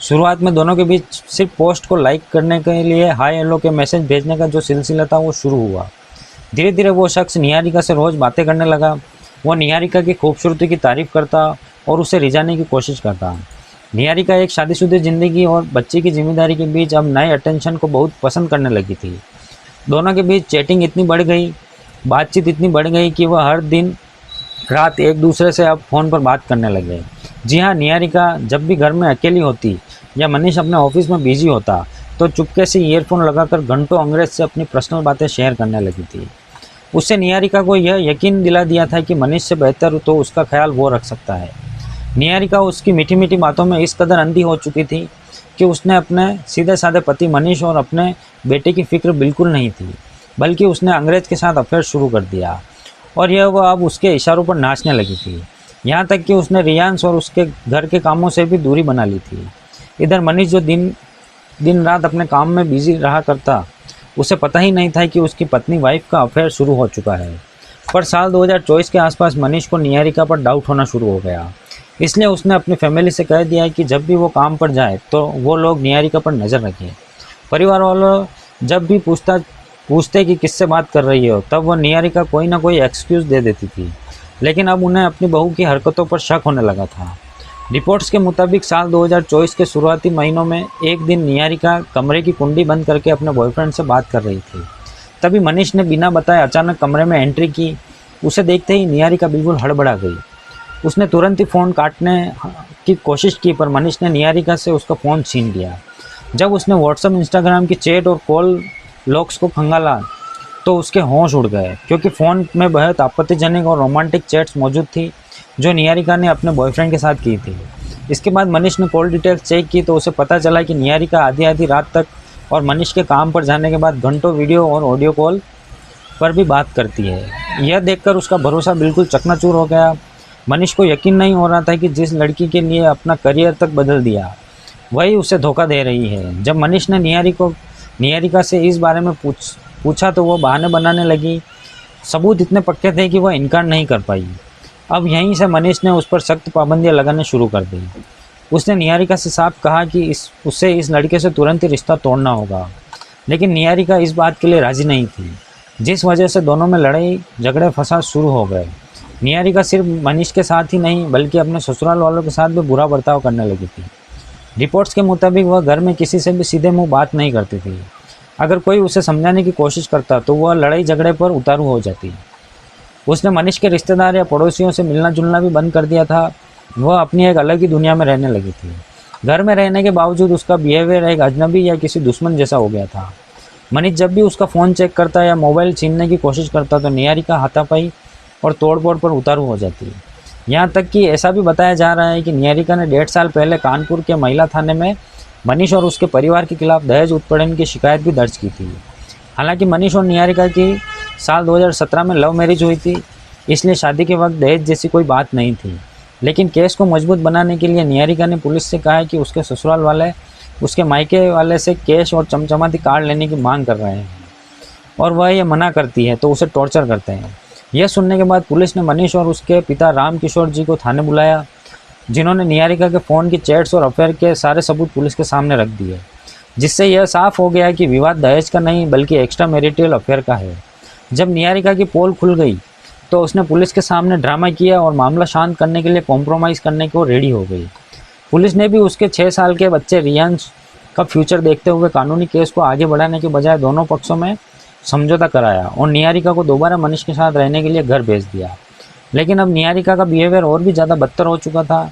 शुरुआत में दोनों के बीच सिर्फ पोस्ट को लाइक करने के लिए हाय हेलो के मैसेज भेजने का जो सिलसिला था वो शुरू हुआ। धीरे धीरे वो शख्स निहारिका से रोज़ बातें करने लगा। वो निहारिका की खूबसूरती की तारीफ़ करता और उसे रिझाने की कोशिश करता। निहारिका एक शादीशुदा ज़िंदगी और बच्चे की जिम्मेदारी के बीच अब नए अटेंशन को बहुत पसंद करने लगी थी। दोनों के बीच चैटिंग इतनी बढ़ गई, बातचीत इतनी बढ़ गई कि वह हर दिन रात एक दूसरे से अब फ़ोन पर बात करने लगे। जी हाँ, निहारिका जब भी घर में अकेली होती या मनीष अपने ऑफिस में बिजी होता तो चुपके से ईयरफोन लगाकर घंटों अंग्रेज से अपनी पर्सनल बातें शेयर करने लगी थी। उससे निहारिका को यह यकीन दिला दिया था कि मनीष से बेहतर तो उसका ख्याल वो रख सकता है। निहारिका उसकी मीठी मीठी बातों में इस कदर अंधी हो चुकी थी कि उसने अपने सीधे साधे पति मनीष और अपने बेटे की फिक्र बिल्कुल नहीं थी, बल्कि उसने अंग्रेज के साथ अफेयर शुरू कर दिया और यह वह अब उसके इशारों पर नाचने लगी थी। यहाँ तक कि उसने रियांश और उसके घर के कामों से भी दूरी बना ली थी। इधर मनीष जो दिन रात अपने काम में बिजी रहा करता, उसे पता ही नहीं था कि उसकी पत्नी वाइफ का अफेयर शुरू हो चुका है। पर साल 2024 के आसपास मनीष को निहारिका पर डाउट होना शुरू हो गया। इसलिए उसने अपनी फैमिली से कह दिया कि जब भी वो काम पर जाए तो वो लोग निहारिका पर नज़र रखें। परिवार वालों जब भी पूछते कि किससे बात कर रही हो, तब वह निहारिका कोई ना कोई एक्सक्यूज़ दे देती थी। लेकिन अब उन्हें अपनी बहू की हरकतों पर शक होने लगा था। रिपोर्ट्स के मुताबिक साल 2024 के शुरुआती महीनों में एक दिन निहारिका कमरे की कुंडी बंद करके अपने बॉयफ्रेंड से बात कर रही थी। तभी मनीष ने बिना बताए अचानक कमरे में एंट्री की। उसे देखते ही निहारिका बिल्कुल हड़बड़ा गई। उसने तुरंत ही फ़ोन काटने की कोशिश की, पर मनीष ने निहारिका से उसका फ़ोन छीन लिया। जब उसने व्हाट्सएप, इंस्टाग्राम की चैट और कॉल लॉग्स को खंगाला तो उसके होश उड़ गए, क्योंकि फ़ोन में बहुत आपत्तिजनक और रोमांटिक चैट्स मौजूद थी जो निहारिका ने अपने बॉयफ्रेंड के साथ की थी। इसके बाद मनीष ने कॉल डिटेल्स चेक की तो उसे पता चला कि निहारिका आधी आधी रात तक और मनीष के काम पर जाने के बाद घंटों वीडियो और ऑडियो कॉल पर भी बात करती है। यह देखकर उसका भरोसा बिल्कुल चकनाचूर हो गया। मनीष को यकीन नहीं हो रहा था कि जिस लड़की के लिए अपना करियर तक बदल दिया, वही उसे धोखा दे रही है। जब मनीष ने निहारिका से इस बारे में पूछा तो वो बहाने बनाने लगी। सबूत इतने पक्के थे कि वह इनकार नहीं कर पाई। अब यहीं से मनीष ने उस पर सख्त पाबंदियां लगाने शुरू कर दी। उसने निहारिका से साफ कहा कि उसे इस लड़के से तुरंत ही रिश्ता तोड़ना होगा, लेकिन निहारिका इस बात के लिए राज़ी नहीं थी, जिस वजह से दोनों में लड़ाई झगड़े फसाद शुरू हो गए। निहारिका सिर्फ मनीष के साथ ही नहीं बल्कि अपने ससुराल वालों के साथ भी बुरा बर्ताव करने लगी थी। रिपोर्ट्स के मुताबिक वह घर में किसी से भी सीधे मुंह बात नहीं करती थी। अगर कोई उसे समझाने की कोशिश करता तो वह लड़ाई झगड़े पर उतारू हो जाती। उसने मनीष के रिश्तेदार या पड़ोसियों से मिलना जुलना भी बंद कर दिया था। वह अपनी एक अलग ही दुनिया में रहने लगी थी। घर में रहने के बावजूद उसका बिहेवियर एक अजनबी या किसी दुश्मन जैसा हो गया था। मनीष जब भी उसका फ़ोन चेक करता या मोबाइल छीनने की कोशिश करता तो निहारिका हाथापाई और तोड़फोड़ पर उतारू हो जाती। यहाँ तक कि ऐसा भी बताया जा रहा है कि निहारिका ने 1.5 साल पहले कानपुर के महिला थाने में मनीष और उसके परिवार के खिलाफ दहेज उत्पीड़न की शिकायत भी दर्ज की थी। हालांकि मनीष और निहारिका की साल 2017 में लव मैरिज हुई थी, इसलिए शादी के वक्त दहेज जैसी कोई बात नहीं थी। लेकिन केस को मजबूत बनाने के लिए निहारिका ने पुलिस से कहा है कि उसके ससुराल वाले उसके मायके वाले से कैश और चमचमाती कार्ड लेने की मांग कर रहे हैं और वह यह मना करती है तो उसे टॉर्चर करते हैं। यह सुनने के बाद पुलिस ने मनीष और उसके पिता राम किशोर जी को थाने बुलाया, जिन्होंने निहारिका के फ़ोन की चैट्स और अफेयर के सारे सबूत पुलिस के सामने रख दिए, जिससे यह साफ हो गया कि विवाद दहेज का नहीं बल्कि एक्स्ट्रा मैरिटल अफेयर का है। जब निहारिका की पोल खुल गई तो उसने पुलिस के सामने ड्रामा किया और मामला शांत करने के लिए कॉम्प्रोमाइज़ करने को रेडी हो गई। पुलिस ने भी उसके 6 साल के बच्चे रियांश का फ्यूचर देखते हुए कानूनी केस को आगे बढ़ाने के बजाय दोनों पक्षों में समझौता कराया और निहारिका को दोबारा मनीष के साथ रहने के लिए घर भेज दिया। लेकिन अब निहारिका का बिहेवियर और भी ज़्यादा बदतर हो चुका था।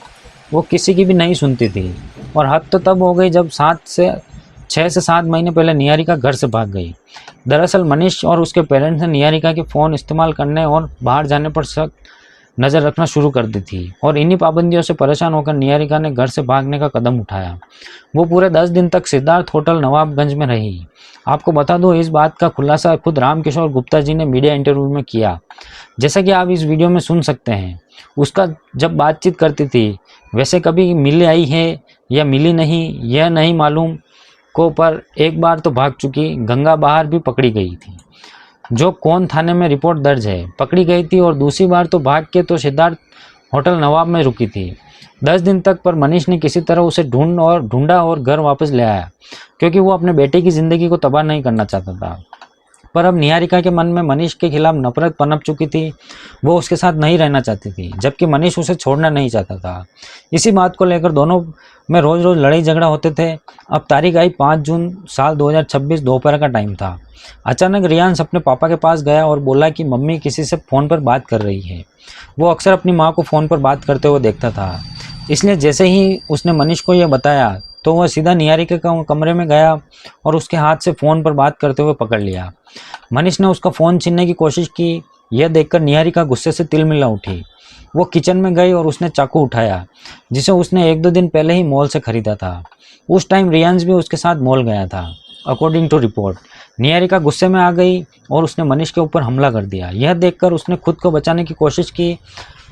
वो किसी की भी नहीं सुनती थी और हद तो तब हो गई जब 6 से 7 महीने पहले निहारिका घर से भाग गई। दरअसल मनीष और उसके पेरेंट्स ने निहारिका के फ़ोन इस्तेमाल करने और बाहर जाने पर सख्त नज़र रखना शुरू कर दी थी और इन्हीं पाबंदियों से परेशान होकर निहारिका ने घर से भागने का कदम उठाया। वो पूरे 10 दिन तक सिद्धार्थ होटल नवाबगंज में रही। आपको बता दूं, इस बात का खुलासा खुद रामकिशोर गुप्ता जी ने मीडिया इंटरव्यू में किया, जैसा कि आप इस वीडियो में सुन सकते हैं। उसका जब बातचीत करती थी वैसे कभी मिली आई है या मिली नहीं यह नहीं मालूम को, पर एक बार तो भाग चुकी। गंगा बाहर भी पकड़ी गई थी, जो कौन थाने में रिपोर्ट दर्ज है, पकड़ी गई थी और दूसरी बार तो भाग के तो सिद्धार्थ होटल नवाब में रुकी थी 10 दिन तक। पर मनीष ने किसी तरह उसे ढूंढा और घर वापस ले आया, क्योंकि वो अपने बेटे की ज़िंदगी को तबाह नहीं करना चाहता था। पर अब निहारिका के मन में मनीष के खिलाफ नफरत पनप चुकी थी। वो उसके साथ नहीं रहना चाहती थी, जबकि मनीष उसे छोड़ना नहीं चाहता था। इसी बात को लेकर दोनों में रोज़ रोज़ लड़ाई झगड़ा होते थे। अब तारीख आई 5 जून साल 2026, दोपहर का टाइम था। अचानक रियांश अपने पापा के पास गया और बोला कि मम्मी किसी से फ़ोन पर बात कर रही है। वो अक्सर अपनी माँ को फ़ोन पर बात करते हुए देखता था, इसलिए जैसे ही उसने मनीष को यह बताया तो वह सीधा निहारिका के कमरे में गया और उसके हाथ से फ़ोन पर बात करते हुए पकड़ लिया। मनीष ने उसका फ़ोन छीनने की कोशिश की। यह देखकर निहारिका गुस्से से तिलमिला उठी। वो किचन में गई और उसने चाकू उठाया, जिसे उसने 1-2 दिन पहले ही मॉल से खरीदा था। उस टाइम रियांश भी उसके साथ मॉल गया था। अकॉर्डिंग टू रिपोर्ट, निहारिका गुस्से में आ गई और उसने मनीष के ऊपर हमला कर दिया। यह देखकर उसने खुद को बचाने की कोशिश की,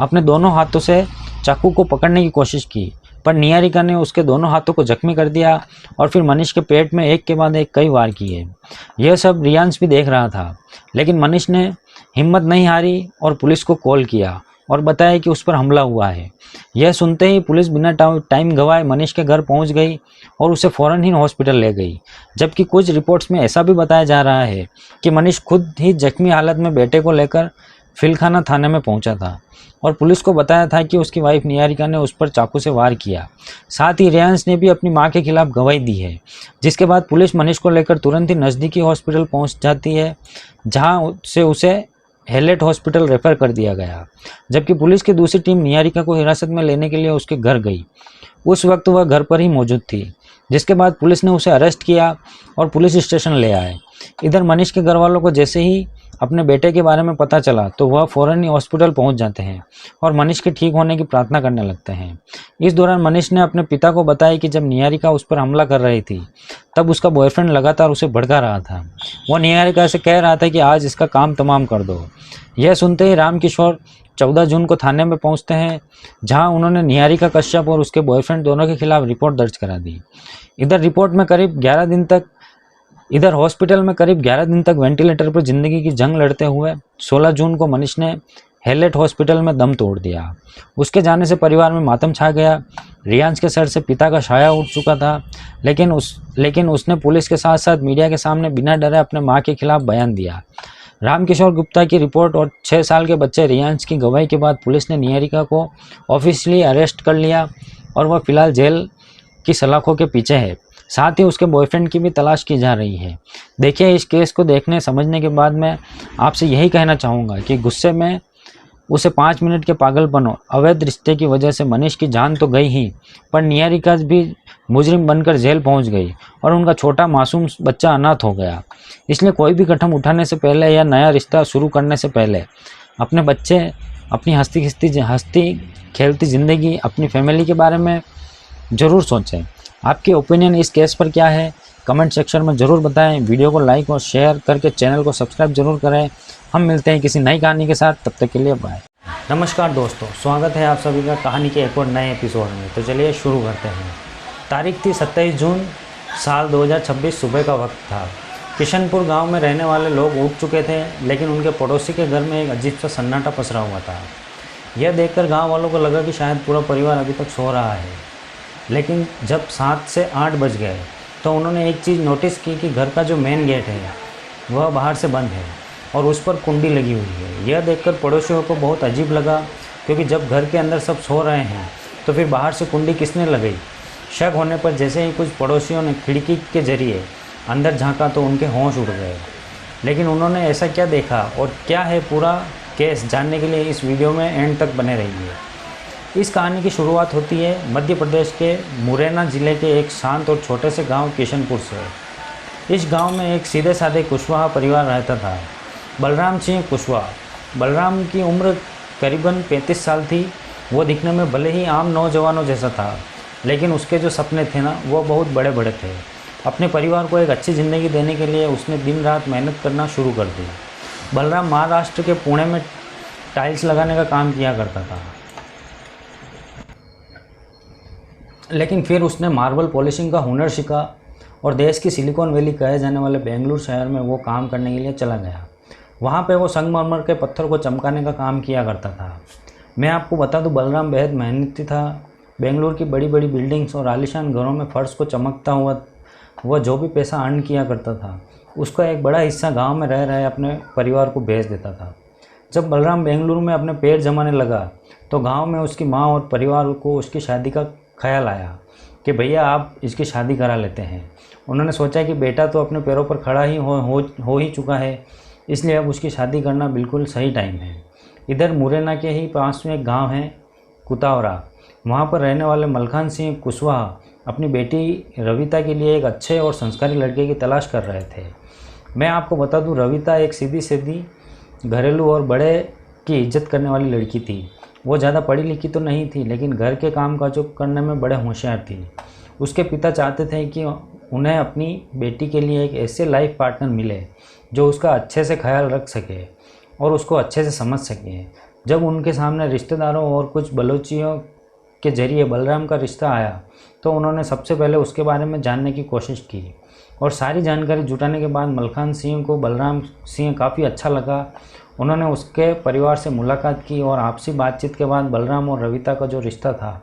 अपने दोनों हाथों से चाकू को पकड़ने की कोशिश की, पर निहारिका ने उसके दोनों हाथों को जख्मी कर दिया और फिर मनीष के पेट में एक के बाद एक कई वार किए। यह सब रियांश भी देख रहा था, लेकिन मनीष ने हिम्मत नहीं हारी और पुलिस को कॉल किया और बताया कि उस पर हमला हुआ है। यह सुनते ही पुलिस बिना टाइम गंवाए मनीष के घर पहुंच गई और उसे फ़ौरन ही हॉस्पिटल ले गई। जबकि कुछ रिपोर्ट्स में ऐसा भी बताया जा रहा है कि मनीष खुद ही जख्मी हालत में बेटे को लेकर फिलखाना थाने में पहुंचा था और पुलिस को बताया था कि उसकी वाइफ निहारिका ने उस पर चाकू से वार किया। साथ ही रियांश ने भी अपनी मां के खिलाफ गवाही दी है, जिसके बाद पुलिस मनीष को लेकर तुरंत ही नज़दीकी हॉस्पिटल पहुंच जाती है, जहां से उसे हैलेट हॉस्पिटल रेफर कर दिया गया। जबकि पुलिस की दूसरी टीम निहारिका को हिरासत में लेने के लिए उसके घर गई। उस वक्त वह घर पर ही मौजूद थी, जिसके बाद पुलिस ने उसे अरेस्ट किया और पुलिस स्टेशन ले आए। इधर मनीष के घर वालों को जैसे ही अपने बेटे के बारे में पता चला तो वह फ़ौरन ही हॉस्पिटल पहुंच जाते हैं और मनीष के ठीक होने की प्रार्थना करने लगते हैं। इस दौरान मनीष ने अपने पिता को बताया कि जब निहारिका उस पर हमला कर रही थी तब उसका बॉयफ्रेंड लगातार उसे भड़का रहा था। वो निहारिका से कह रहा था कि आज इसका काम तमाम कर दो। यह सुनते ही रामकिशोर 14 जून को थाने में पहुंचते हैं, जहां उन्होंने निहारिका कश्यप और उसके बॉयफ्रेंड दोनों के खिलाफ रिपोर्ट दर्ज करा दी। इधर हॉस्पिटल में करीब 11 दिन तक वेंटिलेटर पर जिंदगी की जंग लड़ते हुए 16 जून को मनीष ने हैलेट हॉस्पिटल में दम तोड़ दिया। उसके जाने से परिवार में मातम छा गया। रियांश के सर से पिता का साया उठ चुका था, लेकिन उसने पुलिस के साथ साथ मीडिया के सामने बिना डरे अपने मां के खिलाफ बयान दिया। रामकिशोर गुप्ता की रिपोर्ट और 6 साल के बच्चे रियांश की गवाही के बाद पुलिस ने निहारिका को ऑफिशियली अरेस्ट कर लिया और वह फिलहाल जेल की सलाखों के पीछे है। साथ ही उसके बॉयफ्रेंड की भी तलाश की जा रही है। देखिए, इस केस को देखने समझने के बाद मैं आपसे यही कहना चाहूँगा कि गुस्से में उसे 5 मिनट के पागलपन और अवैध रिश्ते की वजह से मनीष की जान तो गई ही, पर निहारिका भी मुजरिम बनकर जेल पहुंच गई और उनका छोटा मासूम बच्चा अनाथ हो गया। इसलिए कोई भी कदम उठाने से पहले या नया रिश्ता शुरू करने से पहले अपने बच्चे, अपनी हंसती खेलती ज़िंदगी, अपनी फैमिली के बारे में ज़रूर सोचें। आपके ओपिनियन इस केस पर क्या है, कमेंट सेक्शन में ज़रूर बताएं। वीडियो को लाइक और शेयर करके चैनल को सब्सक्राइब जरूर करें। हम मिलते हैं किसी नई कहानी के साथ, तब तक के लिए बाय। नमस्कार दोस्तों, स्वागत है आप सभी का कहानी के एक और नए एपिसोड में। तो चलिए शुरू करते हैं। तारीख थी 27 जून साल 2026। सुबह का वक्त था। किशनपुर गांव में रहने वाले लोग उठ चुके थे, लेकिन उनके पड़ोसी के घर में एक अजीब सा सन्नाटा पसरा हुआ था। यह देखकर गांव वालों को लगा कि शायद पूरा परिवार अभी तक सो रहा है। लेकिन जब 7 से 8 बज गए तो उन्होंने एक चीज़ नोटिस की कि घर का जो मेन गेट है वह बाहर से बंद है और उस पर कुंडी लगी हुई है। यह देखकर पड़ोसियों को बहुत अजीब लगा, क्योंकि जब घर के अंदर सब सो रहे हैं तो फिर बाहर से कुंडी किसने लगाई। शक होने पर जैसे ही कुछ पड़ोसियों ने खिड़की के जरिए अंदर झांका तो उनके होश उड़ गए। लेकिन उन्होंने ऐसा क्या देखा और क्या है पूरा केस, जानने के लिए इस वीडियो में एंड तक बने रहिए। इस कहानी की शुरुआत होती है मध्य प्रदेश के मुरैना ज़िले के एक शांत और छोटे से गांव किशनपुर से। इस गांव में एक सीधे साधे कुशवाहा परिवार रहता था, बलराम सिंह कुशवाहा। बलराम की उम्र करीबन 35 साल थी। वो दिखने में भले ही आम नौजवानों जैसा था, लेकिन उसके जो सपने थे ना, वो बहुत बड़े बड़े थे। अपने परिवार को एक अच्छी ज़िंदगी देने के लिए उसने दिन रात मेहनत करना शुरू कर दी। बलराम महाराष्ट्र के पुणे में टाइल्स लगाने का काम किया करता था, लेकिन फिर उसने मार्बल पॉलिशिंग का हुनर सीखा और देश की सिलिकॉन वैली कहे जाने वाले बेंगलुरु शहर में वो काम करने के लिए चला गया। वहाँ पे वो संगमरमर के पत्थर को चमकाने का काम किया करता था। मैं आपको बता दूं, बलराम बेहद मेहनती था। बेंगलुरु की बड़ी बड़ी बिल्डिंग्स और आलीशान घरों में फ़र्श को चमकता हुआ वह जो भी पैसा अर्न किया करता था, उसका एक बड़ा हिस्सा गाँव में रह रहे अपने परिवार को भेज देता था। जब बलराम बेंगलुरु में अपने पैर जमाने लगा तो गाँव में उसकी माँ और परिवार को उसकी शादी का ख्याल आया कि भैया आप इसकी शादी करा लेते हैं। उन्होंने सोचा कि बेटा तो अपने पैरों पर खड़ा ही हो ही चुका है, इसलिए अब उसकी शादी करना बिल्कुल सही टाइम है। इधर मुरैना के ही पास में एक गांव है कुतावरा। वहाँ पर रहने वाले मलखान सिंह कुशवाहा अपनी बेटी रविता के लिए एक अच्छे और संस्कारी लड़के की तलाश कर रहे थे। मैं आपको बता दूं, रविता एक सीधी सीधी घरेलू और बड़े की इज्जत करने वाली लड़की थी। वो ज़्यादा पढ़ी लिखी तो नहीं थी, लेकिन घर के काम काजों करने में बड़े होशियार थी। उसके पिता चाहते थे कि उन्हें अपनी बेटी के लिए एक ऐसे लाइफ पार्टनर मिले जो उसका अच्छे से ख्याल रख सके और उसको अच्छे से समझ सके। जब उनके सामने रिश्तेदारों और कुछ बलोचियों के जरिए बलराम का रिश्ता आया तो उन्होंने सबसे पहले उसके बारे में जानने की कोशिश की और सारी जानकारी जुटाने के बाद मलखान सिंह को बलराम सिंह काफ़ी अच्छा लगा। उन्होंने उसके परिवार से मुलाकात की और आपसी बातचीत के बाद बलराम और रविता का जो रिश्ता था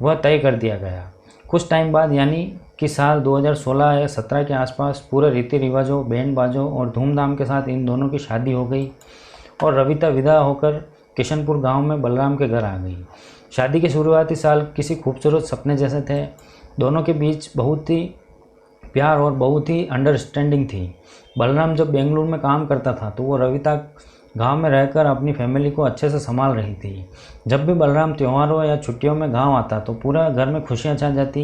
वह तय कर दिया गया। कुछ टाइम बाद यानी कि साल 2016 या 17 के आसपास पूरे रीति रिवाजों, बैंड बाजों और धूमधाम के साथ इन दोनों की शादी हो गई और रविता विदा होकर किशनपुर गांव में बलराम के घर आ गई। शादी के शुरुआती साल किसी खूबसूरत सपने जैसे थे। दोनों के बीच बहुत ही प्यार और बहुत ही अंडरस्टैंडिंग थी। बलराम जब बेंगलुरु में काम करता था तो वो रविता गांव में रहकर अपनी फैमिली को अच्छे से संभाल रही थी। जब भी बलराम त्योहारों या छुट्टियों में गांव आता तो पूरा घर में खुशियां छा जाती।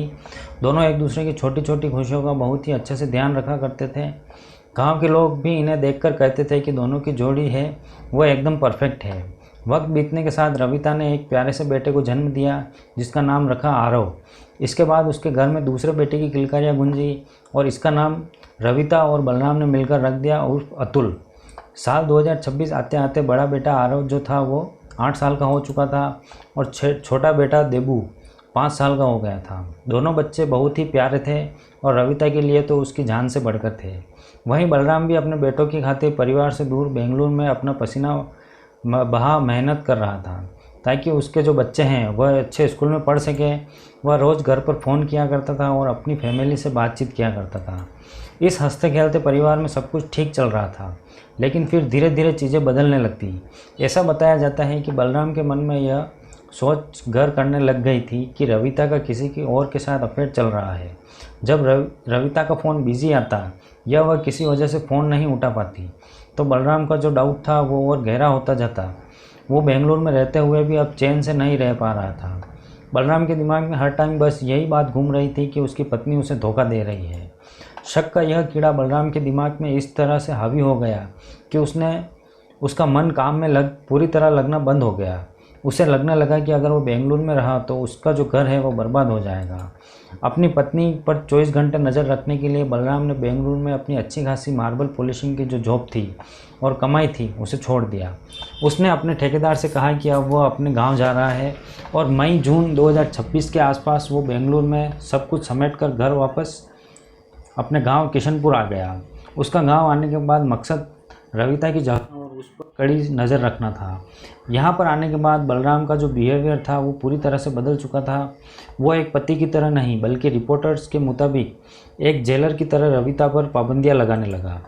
दोनों एक दूसरे की छोटी छोटी खुशियों का बहुत ही अच्छे से ध्यान रखा करते थे। गांव के लोग भी इन्हें देखकर कहते थे कि दोनों की जोड़ी है वो एकदम परफेक्ट है। वक्त बीतने के साथ रविता ने एक प्यारे से बेटे को जन्म दिया जिसका नाम रखा आरव। इसके बाद उसके घर में दूसरे बेटे की किलकारियाँ गूंजी और इसका नाम रविता और बलराम ने मिलकर रख दिया उर्फ अतुल। साल 2026 आते आते बड़ा बेटा आरव जो था वो 8 साल का हो चुका था और छोटा बेटा देबू 5 साल का हो गया था। दोनों बच्चे बहुत ही प्यारे थे और रविता के लिए तो उसकी जान से बढ़कर थे। वहीं बलराम भी अपने बेटों की खातिर परिवार से दूर बेंगलुरु में अपना पसीना बहा मेहनत कर रहा था ताकि उसके जो बच्चे हैं वह अच्छे स्कूल में पढ़ सकें। वह रोज़ घर पर फ़ोन किया करता था और अपनी फैमिली से बातचीत किया करता था। इस हंसते खेलते परिवार में सब कुछ ठीक चल रहा था, लेकिन फिर धीरे धीरे चीज़ें बदलने लगती। ऐसा बताया जाता है कि बलराम के मन में यह सोच घर करने लग गई थी कि रविता का किसी की और के साथ अफेयर चल रहा है। जब रविता का फ़ोन बिजी आता या वह किसी वजह से फ़ोन नहीं उठा पाती तो बलराम का जो डाउट था वो और गहरा होता जाता। वो बेंगलुरु में रहते हुए भी अब चैन से नहीं रह पा रहा था। बलराम के दिमाग में हर टाइम बस यही बात घूम रही थी कि उसकी पत्नी उसे धोखा दे रही है। शक का यह कीड़ा बलराम के दिमाग में इस तरह से हावी हो गया कि उसका मन काम में पूरी तरह लगना बंद हो गया। उसे लगने लगा कि अगर वो बेंगलुरु में रहा तो उसका जो घर है वो बर्बाद हो जाएगा। अपनी पत्नी पर 24 घंटे नज़र रखने के लिए बलराम ने बेंगलुरु में अपनी अच्छी खासी मार्बल पॉलिशिंग की जो जॉब थी और कमाई थी उसे छोड़ दिया। उसने अपने ठेकेदार से कहा कि अब वो अपने गांव जा रहा है और मई जून 2026 के आसपास वो बेंगलुरु में सब कुछ समेटकर घर वापस अपने गांव किशनपुर आ गया। उसका गांव आने के बाद मकसद रविता की जगह और उस पर कड़ी नज़र रखना था। यहाँ पर आने के बाद बलराम का जो बिहेवियर था वो पूरी तरह से बदल चुका था। वो एक पति की तरह नहीं बल्कि रिपोर्टर्स के मुताबिक एक जेलर की तरह रविता पर पाबंदियाँ लगाने लगा।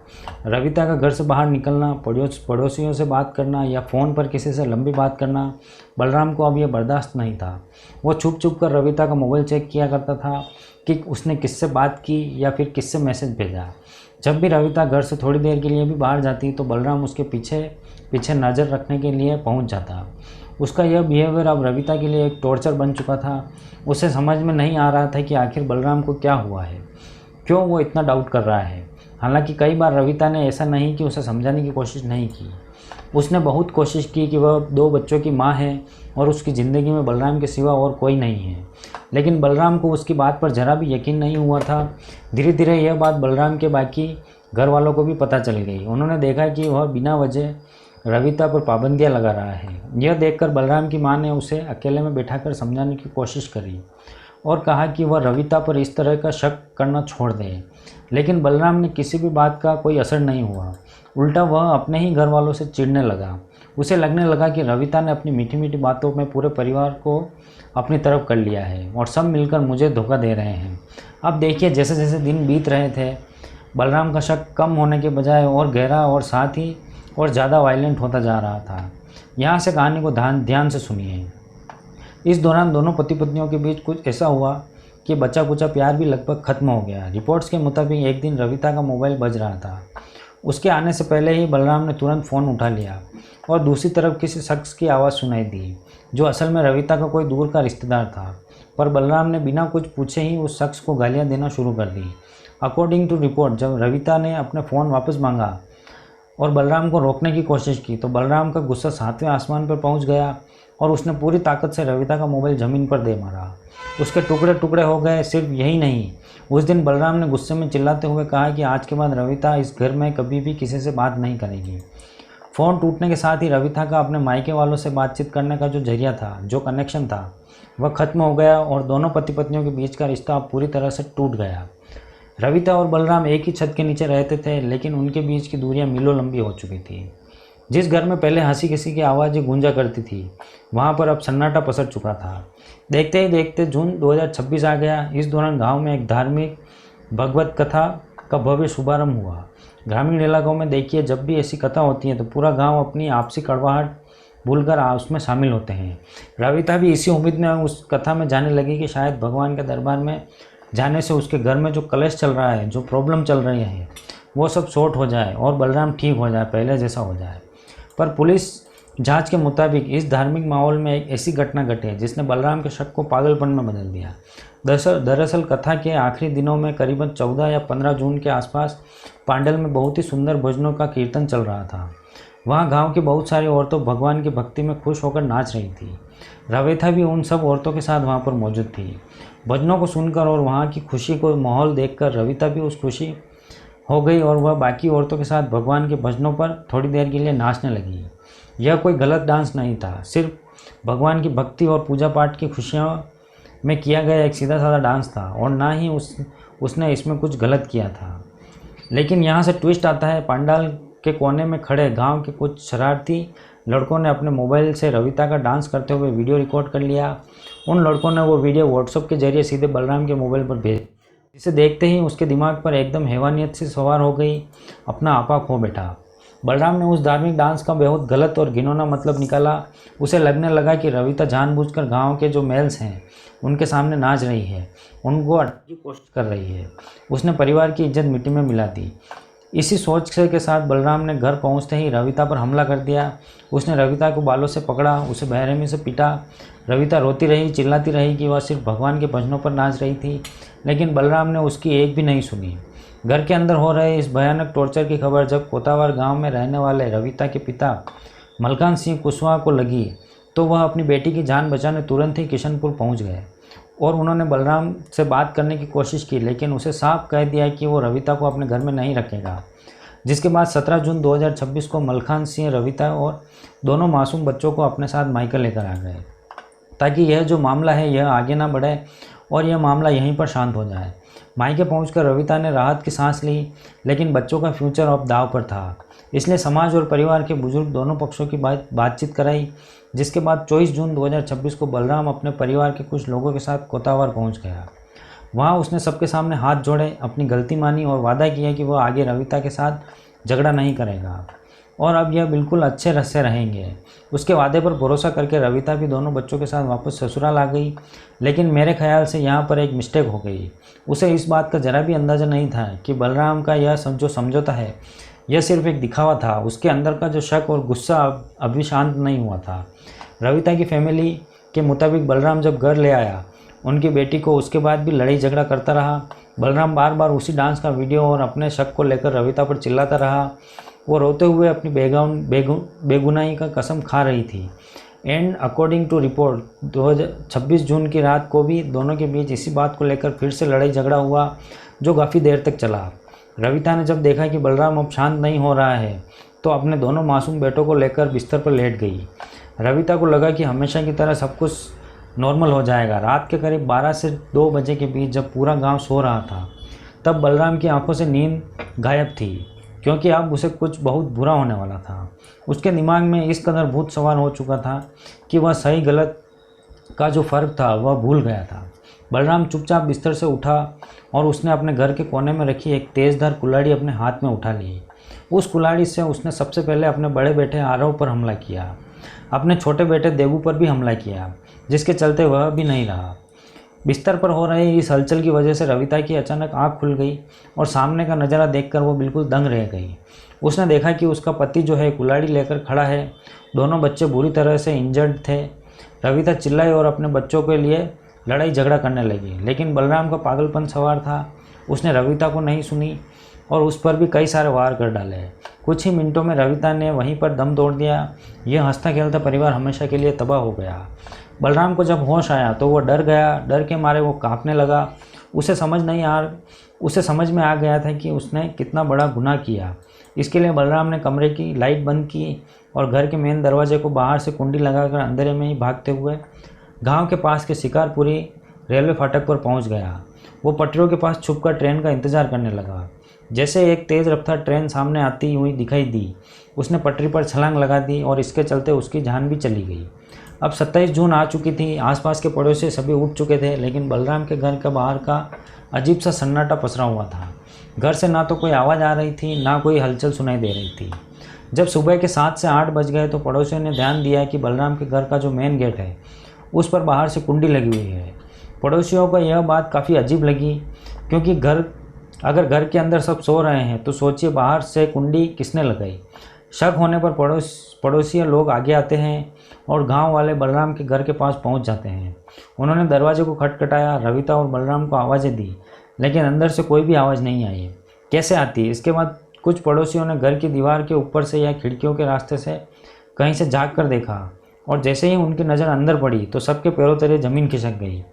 रविता का घर से बाहर निकलना, पड़ोसियों से बात करना या फ़ोन पर किसी से लंबी बात करना बलराम को अब यह बर्दाश्त नहीं था। वो छुप छुप कर रविता का मोबाइल चेक किया करता था कि उसने किससे बात की या फिर किससे मैसेज भेजा। जब भी रविता घर से थोड़ी देर के लिए भी बाहर जाती तो बलराम उसके पीछे पीछे नज़र रखने के लिए पहुंच जाता। उसका यह बिहेवियर अब रविता के लिए एक टॉर्चर बन चुका था। उसे समझ में नहीं आ रहा था कि आखिर बलराम को क्या हुआ है, क्यों वो इतना डाउट कर रहा है। हालांकि कई बार रविता ने ऐसा नहीं कि उसे समझाने की कोशिश नहीं की। उसने बहुत कोशिश की कि वह 2 बच्चों की माँ है और उसकी ज़िंदगी में बलराम के सिवा और कोई नहीं है, लेकिन बलराम को उसकी बात पर ज़रा भी यकीन नहीं हुआ था। धीरे धीरे यह बात बलराम के बाकी घर वालों को भी पता चल गई। उन्होंने देखा कि वह बिना वजह रविता पर पाबंदियाँ लगा रहा है। यह देखकर बलराम की माँ ने उसे अकेले में बैठाकर समझाने की कोशिश करी और कहा कि वह रविता पर इस तरह का शक करना छोड़ दे, लेकिन बलराम ने किसी भी बात का कोई असर नहीं हुआ। उल्टा वह अपने ही घर वालों से चिढ़ने लगा। उसे लगने लगा कि रविता ने अपनी मीठी मीठी बातों में पूरे परिवार को अपनी तरफ कर लिया है और सब मिलकर मुझे धोखा दे रहे हैं। अब देखिए, जैसे जैसे दिन बीत रहे थे बलराम का शक कम होने के बजाय और गहरा और साथ ही और ज़्यादा वायलेंट होता जा रहा था। यहाँ से कहानी को ध्यान से सुनिए। इस दौरान दोनों पति पत्नियों के बीच कुछ ऐसा हुआ कि बचा कुचा प्यार भी लगभग खत्म हो गया। रिपोर्ट्स के मुताबिक एक दिन रविता का मोबाइल बज रहा था। उसके आने से पहले ही बलराम ने तुरंत फ़ोन उठा लिया और दूसरी तरफ किसी शख्स की आवाज़ सुनाई दी जो असल में रविता का कोई दूर का रिश्तेदार था। पर बलराम ने बिना कुछ पूछे ही उस शख्स को गालियां देना शुरू कर दी। अकॉर्डिंग टू रिपोर्ट, जब रविता ने अपने फ़ोन वापस मांगा और बलराम को रोकने की कोशिश की तो बलराम का गुस्सा 7वें आसमान पर पहुंच गया और उसने पूरी ताकत से रविता का मोबाइल ज़मीन पर दे मारा। उसके टुकड़े टुकड़े हो गए। सिर्फ यही नहीं, उस दिन बलराम ने गुस्से में चिल्लाते हुए कहा कि आज के बाद रविता इस घर में कभी भी किसी से बात नहीं करेगी। फ़ोन टूटने के साथ ही रविता का अपने मायके वालों से बातचीत करने का जो जरिया था, जो कनेक्शन था, वह ख़त्म हो गया और दोनों पति पत्नियों के बीच का रिश्ता अब पूरी तरह से टूट गया। रविता और बलराम एक ही छत के नीचे रहते थे, लेकिन उनके बीच की दूरियां मीलों लंबी हो चुकी थी। जिस घर में पहले हंसी किसी की आवाज़ें गूंजा करती थी, वहां पर अब सन्नाटा पसर चुका था। देखते ही देखते जून 2026 आ गया। इस दौरान गांव में एक धार्मिक भगवत कथा का भव्य शुभारंभ हुआ। ग्रामीण इलाकों में देखिए, जब भी ऐसी कथा होती है तो पूरा गांव अपनी आपसी कड़वाहट भूलकर उसमें शामिल होते हैं। रविता भी इसी उम्मीद में उस कथा में जाने लगी कि शायद भगवान के दरबार में जाने से उसके घर में जो कलेश चल रहा है, जो प्रॉब्लम चल रही है, वो सब सॉर्ट हो जाए और बलराम ठीक हो जाए, पहले जैसा हो जाए। पर पुलिस जांच के मुताबिक इस धार्मिक माहौल में एक ऐसी घटना घटी जिसने बलराम के शक को पागलपन में बदल दिया। दरअसल कथा के आखिरी दिनों में करीबन 14 या 15 जून के आसपास पांडल में बहुत ही सुंदर भजनों का कीर्तन चल रहा था। वहाँ गांव की बहुत सारी औरतें भगवान की भक्ति में खुश होकर नाच रही थी। रविता भी उन सब औरतों के साथ वहाँ पर मौजूद थी। भजनों को सुनकर और वहाँ की खुशी को माहौल देखकर रविता भी उस खुशी हो गई और वह बाकी औरतों के साथ भगवान के भजनों पर थोड़ी देर के लिए नाचने लगी। यह कोई गलत डांस नहीं था, सिर्फ भगवान की भक्ति और पूजा पाठ की खुशियों में किया गया एक सीधा साधा डांस था और ना ही उसने इसमें कुछ गलत किया था। लेकिन यहाँ से ट्विस्ट आता है। पंडाल के कोने में खड़े गांव के कुछ शरारती लड़कों ने अपने मोबाइल से रविता का डांस करते हुए वीडियो रिकॉर्ड कर लिया। उन लड़कों ने वो वीडियो व्हाट्सएप के जरिए सीधे बलराम के मोबाइल पर भेज, जिसे देखते ही उसके दिमाग पर एकदम हैवानियत से सवार हो गई, अपना आपा खो बैठा। बलराम ने उस धार्मिक डांस का बहुत गलत और घिनौना मतलब निकाला। उसे लगने लगा कि रविता जानबूझकर गांव के जो मेल्स हैं उनके सामने नाच रही है, उनको हटाने की कोशिश कर रही है। उसने परिवार की इज्जत मिट्टी में मिला दी। इसी सोच के साथ बलराम ने घर पहुंचते ही रविता पर हमला कर दिया। उसने रविता को बालों से पकड़ा, उसे बेरहमी से पीटा। रविता रोती रही, चिल्लाती रही कि वह सिर्फ भगवान के भजनों पर नाच रही थी, लेकिन बलराम ने उसकी एक भी नहीं सुनी। घर के अंदर हो रहे इस भयानक टॉर्चर की खबर जब कोतावार गांव में रहने वाले रविता के पिता मलकान सिंह कुशवाहा को लगी तो वह अपनी बेटी की जान बचाने तुरंत ही किशनपुर पहुंच गए और उन्होंने बलराम से बात करने की कोशिश की, लेकिन उसे साफ कह दिया कि वो रविता को अपने घर में नहीं रखेगा। जिसके बाद 17 जून 2026 को मलखान सिंह रविता और दोनों मासूम बच्चों को अपने साथ मायके लेकर आ गए ताकि यह जो मामला है यह आगे ना बढ़े और यह मामला यहीं पर शांत हो जाए। मायके पहुंचकर रविता ने राहत की सांस ली, लेकिन बच्चों का फ्यूचर अब दांव पर था। इसलिए समाज और परिवार के बुजुर्ग दोनों पक्षों की बातचीत कराई। जिसके बाद 24 जून 2026 को बलराम अपने परिवार के कुछ लोगों के साथ कोतावार पहुंच गया। वहां उसने सबके सामने हाथ जोड़े, अपनी गलती मानी और वादा किया कि वह आगे रविता के साथ झगड़ा नहीं करेगा और अब यह बिल्कुल अच्छे रस्से रहेंगे। उसके वादे पर भरोसा करके रविता भी दोनों बच्चों के साथ वापस ससुराल आ गई। लेकिन मेरे ख्याल से यहाँ पर एक मिस्टेक हो गई। उसे इस बात का ज़रा भी अंदाज़ा नहीं था कि बलराम का यह जो समझौता है यह सिर्फ एक दिखावा था। उसके अंदर का जो शक और गुस्सा अभी शांत नहीं हुआ था। रविता की फैमिली के मुताबिक बलराम जब घर ले आया उनकी बेटी को, उसके बाद भी लड़ाई झगड़ा करता रहा। बलराम बार बार उसी डांस का वीडियो और अपने शक को लेकर रविता पर चिल्लाता रहा। वो रोते हुए अपनी बेगुनाही का कसम खा रही थी। एंड अकॉर्डिंग टू रिपोर्ट 26 जून की रात को भी दोनों के बीच इसी बात को लेकर फिर से लड़ाई झगड़ा हुआ जो काफ़ी देर तक चला। रविता ने जब देखा कि बलराम अब शांत नहीं हो रहा है तो अपने दोनों मासूम बेटों को लेकर बिस्तर पर लेट गई। रविता को लगा कि हमेशा की तरह सब कुछ नॉर्मल हो जाएगा। रात के करीब 12 से 2 बजे के बीच जब पूरा गांव सो रहा था तब बलराम की आंखों से नींद गायब थी, क्योंकि अब उसे कुछ बहुत बुरा होने वाला था। उसके दिमाग में इस कदर भूत सवार हो चुका था कि वह सही गलत का जो फ़र्क था वह भूल गया था। बलराम चुपचाप बिस्तर से उठा और उसने अपने घर के कोने में रखी एक तेज़धार कुल्हाड़ी अपने हाथ में उठा ली। उस कुल्हाड़ी से उसने सबसे पहले अपने बड़े बेटे आरव पर हमला किया। अपने छोटे बेटे देवू पर भी हमला किया, जिसके चलते वह भी नहीं रहा। बिस्तर पर हो रहे इस हलचल की वजह से रविता की अचानक आंख खुल गई और सामने का नज़ारा देखकर वो बिल्कुल दंग रह गई। उसने देखा कि उसका पति जो है कुल्हाड़ी लेकर खड़ा है। दोनों बच्चे बुरी तरह से इंजर्ड थे। रविता चिल्लाई और अपने बच्चों के लिए लड़ाई झगड़ा करने लगी। लेकिन बलराम का पागलपन सवार था, उसने रविता को नहीं सुनी और उस पर भी कई सारे वार कर डाले। कुछ ही मिनटों में रविता ने वहीं पर दम तोड़ दिया। यह हंसता खेलता परिवार हमेशा के लिए तबाह हो गया। बलराम को जब होश आया तो वो डर गया। डर के मारे वो कांपने लगा। उसे समझ में आ गया था कि उसने कितना बड़ा गुनाह किया। इसके लिए बलराम ने कमरे की लाइट बंद की और घर के मेन दरवाजे को बाहर से कुंडी लगाकर अंधेरे में ही भागते हुए गांव के पास के शिकारपुरी रेलवे फाटक पर पहुंच गया। वो पटरियों के पास छुपकर ट्रेन का इंतजार करने लगा। जैसे एक तेज़ रफ्तार ट्रेन सामने आती हुई दिखाई दी, उसने पटरी पर छलांग लगा दी और इसके चलते उसकी जान भी चली गई। अब 27 जून आ चुकी थी। आसपास के पड़ोसी सभी उठ चुके थे, लेकिन बलराम के घर के बाहर का अजीब सा सन्नाटा पसरा हुआ था। घर से ना तो कोई आवाज़ आ रही थी, ना कोई हलचल सुनाई दे रही थी। जब सुबह के 7 से 8 बज गए तो पड़ोसियों ने ध्यान दिया कि बलराम के घर का जो मेन गेट है उस पर बाहर से कुंडी लगी हुई है। पड़ोसियों को यह बात काफ़ी अजीब लगी, क्योंकि अगर घर के अंदर सब सो रहे हैं तो सोचिए बाहर से कुंडी किसने लगाई। शक होने पर पड़ोसी लोग आगे आते हैं और गांव वाले बलराम के घर के पास पहुंच जाते हैं। उन्होंने दरवाजे को खटखटाया, रविता और बलराम को आवाज़ें दी, लेकिन अंदर से कोई भी आवाज़ नहीं आई। कैसे आती? इसके बाद कुछ पड़ोसियों ने घर की दीवार के ऊपर से या खिड़कियों के रास्ते से कहीं से झाँक कर देखा और जैसे ही उनकी नज़र अंदर पड़ी तो सबके पैरों तले ज़मीन खिसक गई।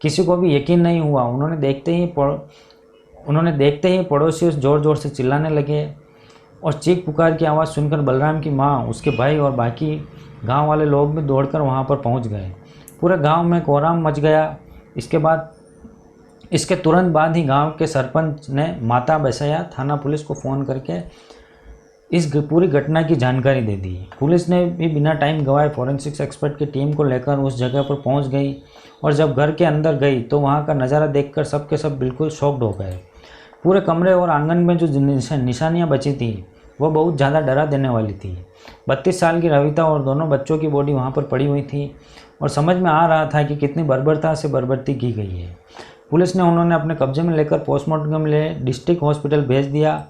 किसी को भी यकीन नहीं हुआ। उन्होंने देखते ही पड़ोसी ज़ोर ज़ोर से चिल्लाने लगे और चीख पुकार की आवाज़ सुनकर बलराम की माँ, उसके भाई और बाकी गांव वाले लोग भी दौड़कर वहां पर पहुंच गए। पूरे गांव में कोहराम मच गया। इसके तुरंत बाद ही गांव के सरपंच ने माता बसैया थाना पुलिस को फ़ोन करके इस पूरी घटना की जानकारी दे दी। पुलिस ने भी बिना टाइम गंवाए फोरेंसिक्स एक्सपर्ट की टीम को लेकर उस जगह पर पहुंच गई और जब घर के अंदर गई तो वहां का नज़ारा देखकर सब के सब बिल्कुल शॉक्ड हो गए। पूरे कमरे और आंगन में जो निशानियां बची थी वो बहुत ज़्यादा डरा देने वाली थी। 32 साल की रविता और दोनों बच्चों की बॉडी वहाँ पर पड़ी हुई थी और समझ में आ रहा था कि कितनी बर्बरता से बर्बरती की गई है। पुलिस ने उन्होंने अपने कब्जे में लेकर पोस्टमार्टम लिए डिस्ट्रिक्ट हॉस्पिटल भेज दिया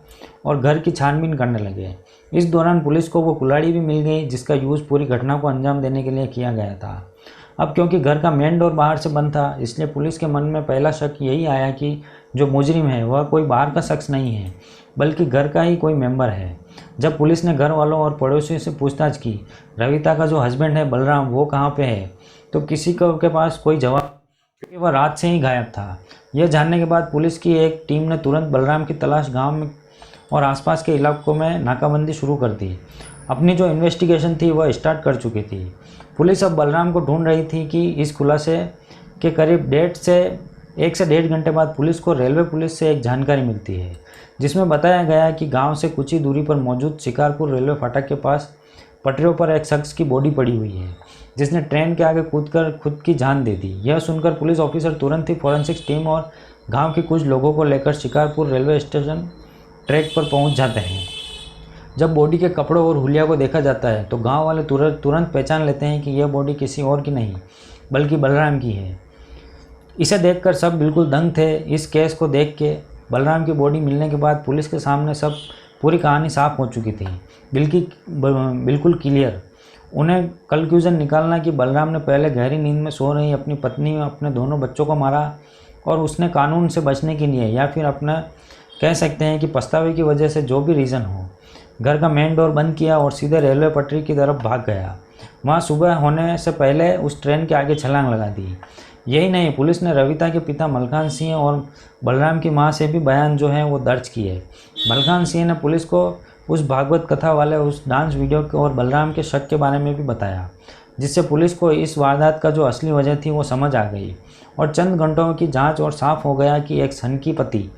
और घर की छानबीन करने लगे। इस दौरान पुलिस को वो कुल्हाड़ी भी मिल गई जिसका यूज़ पूरी घटना को अंजाम देने के लिए किया गया था। अब क्योंकि घर का मेन डोर बाहर से बंद था, इसलिए पुलिस के मन में पहला शक यही आया कि जो मुजरिम है वह कोई बाहर का शख्स नहीं है, बल्कि घर का ही कोई मेंबर है। जब पुलिस ने घर वालों और पड़ोसियों से पूछताछ की, रविता का जो हस्बैंड है बलराम वो कहाँ पे है, तो किसी के पास कोई जवाब, क्योंकि वह रात से ही गायब था। यह जानने के बाद पुलिस की एक टीम ने तुरंत बलराम की तलाश गाँव में और आसपास के इलाकों में नाकाबंदी शुरू कर दी। अपनी जो इन्वेस्टिगेशन थी वह स्टार्ट कर चुकी थी। पुलिस अब बलराम को ढूंढ रही थी कि इस खुलासे के करीब 1 से 1.5 घंटे बाद पुलिस को रेलवे पुलिस से एक जानकारी मिलती है, जिसमें बताया गया कि गांव से कुछ ही दूरी पर मौजूद शिकारपुर रेलवे फाटक के पास पटरियों पर एक शख्स की बॉडी पड़ी हुई है, जिसने ट्रेन के आगे कूदकर खुद की जान दे दी। यह सुनकर पुलिस ऑफिसर तुरंत ही फोरेंसिक्स टीम और गाँव के कुछ लोगों को लेकर शिकारपुर रेलवे स्टेशन ट्रैक पर पहुँच जाते हैं। जब बॉडी के कपड़ों और हुलिया को देखा जाता है तो गांव वाले तुरंत पहचान लेते हैं कि यह बॉडी किसी और की नहीं बल्कि बलराम की है। इसे देखकर सब बिल्कुल दंग थे। इस केस को देख के बलराम की बॉडी मिलने के बाद पुलिस के सामने सब पूरी कहानी साफ हो चुकी थी, बिल्कुल क्लियर। उन्हें कंक्लूजन निकालना कि बलराम ने पहले गहरी नींद में सो रही अपनी पत्नी और अपने दोनों बच्चों को मारा और उसने कानून से बचने के लिए या फिर अपना कह सकते हैं कि पछतावे की वजह से जो भी रीज़न हो, घर का मेन डोर बंद किया और सीधे रेलवे पटरी की तरफ भाग गया। वहाँ सुबह होने से पहले उस ट्रेन के आगे छलांग लगा दी। यही नहीं, पुलिस ने रविता के पिता मलखान सिंह और बलराम की मां से भी बयान जो है वो दर्ज किए। मलखान सिंह ने पुलिस को उस भागवत कथा वाले उस डांस वीडियो के और बलराम के शक के बारे में भी बताया, जिससे पुलिस को इस वारदात का जो असली वजह थी वो समझ आ गई और चंद घंटों की जांच और साफ हो गया कि एक सनकी पति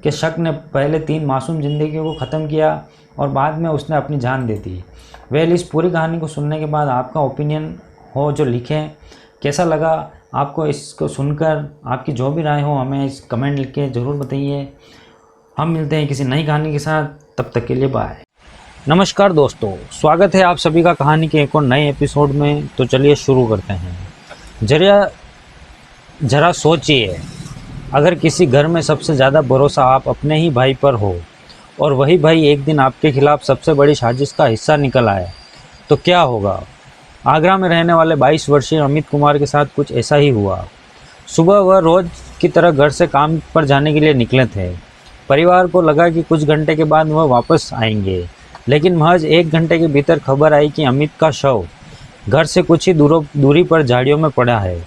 के शक ने पहले 3 मासूम जिंदगी को ख़त्म किया और बाद में उसने अपनी जान दे दी। वेल, इस पूरी कहानी को सुनने के बाद आपका ओपिनियन हो जो लिखें, कैसा लगा आपको इसको सुनकर, आपकी जो भी राय हो हमें इस कमेंट लिख के ज़रूर बताइए। हम मिलते हैं किसी नई कहानी के साथ, तब तक के लिए बाय। नमस्कार दोस्तों, स्वागत है आप सभी का कहानी के एक और नए एपिसोड में। तो चलिए शुरू करते हैं। जरा सोचिए, अगर किसी घर में सबसे ज़्यादा भरोसा आप अपने ही भाई पर हो और वही भाई एक दिन आपके खिलाफ सबसे बड़ी साजिश का हिस्सा निकल आए तो क्या होगा। आगरा में रहने वाले 22 वर्षीय अमित कुमार के साथ कुछ ऐसा ही हुआ। सुबह वह रोज की तरह घर से काम पर जाने के लिए निकले थे। परिवार को लगा कि कुछ घंटे के बाद वह वापस आएंगे, लेकिन महज 1 घंटे के भीतर खबर आई कि अमित का शव घर से कुछ ही दूरी पर झाड़ियों में पड़ा है।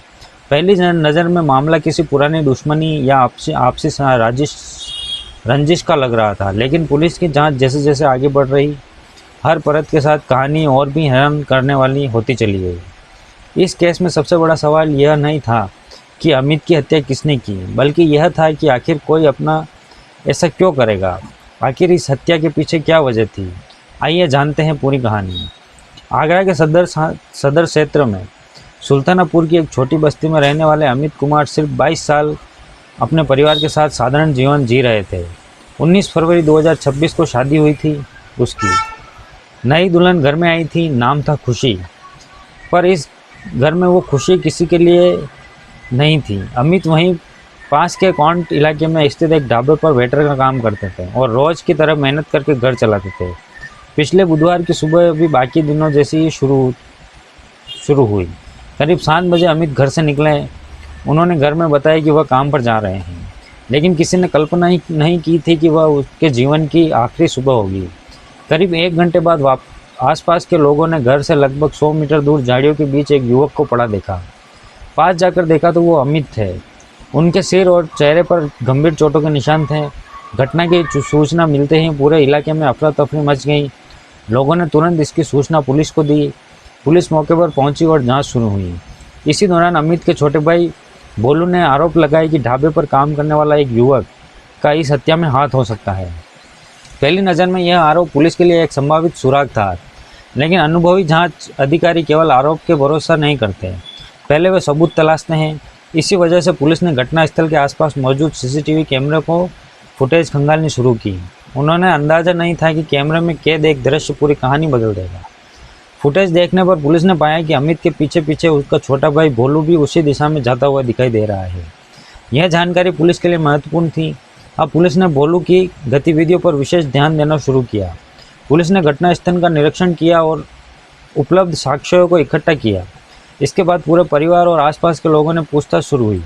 पहली नज़र में मामला किसी पुरानी दुश्मनी या आपसी रंजिश का लग रहा था, लेकिन पुलिस की जांच जैसे जैसे आगे बढ़ रही, हर परत के साथ कहानी और भी हैरान करने वाली होती चली गई। इस केस में सबसे बड़ा सवाल यह नहीं था कि अमित की हत्या किसने की, बल्कि यह था कि आखिर कोई अपना ऐसा क्यों करेगा। आखिर इस हत्या के पीछे क्या वजह थी, आइए जानते हैं पूरी कहानी। आगरा के सदर क्षेत्र में सुल्तानापुर की एक छोटी बस्ती में रहने वाले अमित कुमार सिर्फ 22 साल अपने परिवार के साथ साधारण जीवन जी रहे थे। 19 फरवरी 2026 को शादी हुई थी उसकी। नई दुल्हन घर में आई थी, नाम था खुशी, पर इस घर में वो खुशी किसी के लिए नहीं थी। अमित वहीं पास के कौंट इलाके में स्थित एक ढाबे पर वेटर का काम करते थे और रोज़ की तरह मेहनत करके घर चलाते थे। पिछले बुधवार की सुबह भी बाकी दिनों जैसी ही शुरू हुई। करीब 7 बजे अमित घर से निकले। उन्होंने घर में बताया कि वह काम पर जा रहे हैं, लेकिन किसी ने कल्पना ही नहीं की थी कि वह उसके जीवन की आखिरी सुबह होगी। करीब 1 घंटे बाद आसपास के लोगों ने घर से लगभग 100 मीटर दूर झाड़ियों के बीच एक युवक को पड़ा देखा। पास जाकर देखा तो वो अमित थे। उनके सिर और चेहरे पर गंभीर चोटों के निशान थे। घटना की सूचना मिलते ही पूरे इलाके में अफरा तफरी मच गई। लोगों ने तुरंत इसकी सूचना पुलिस को दी। पुलिस मौके पर पहुंची और जांच शुरू हुई। इसी दौरान अमित के छोटे भाई भोलू ने आरोप लगाया कि ढाबे पर काम करने वाला एक युवक का इस हत्या में हाथ हो सकता है। पहली नज़र में यह आरोप पुलिस के लिए एक संभावित सुराग था, लेकिन अनुभवी जांच अधिकारी केवल आरोप के भरोसा नहीं करते, पहले वे सबूत तलाशते हैं। इसी वजह से पुलिस ने घटनास्थल के आसपास मौजूद सीसीटीवी कैमरे को फुटेज खंगालनी शुरू की। उन्होंने अंदाज़ा नहीं था कि कैमरे में कैद एक दृश्य पूरी कहानी बदल देगा। फुटेज देखने पर पुलिस ने पाया कि अमित के पीछे पीछे उसका छोटा भाई भोलू भी उसी दिशा में जाता हुआ दिखाई दे रहा है। यह जानकारी पुलिस के लिए महत्वपूर्ण थी। अब पुलिस ने भोलू की गतिविधियों पर विशेष ध्यान देना शुरू किया। पुलिस ने घटनास्थल का निरीक्षण किया और उपलब्ध साक्ष्यों को इकट्ठा किया। इसके बाद पूरे परिवार और आसपास के लोगों ने पूछताछ शुरू हुई।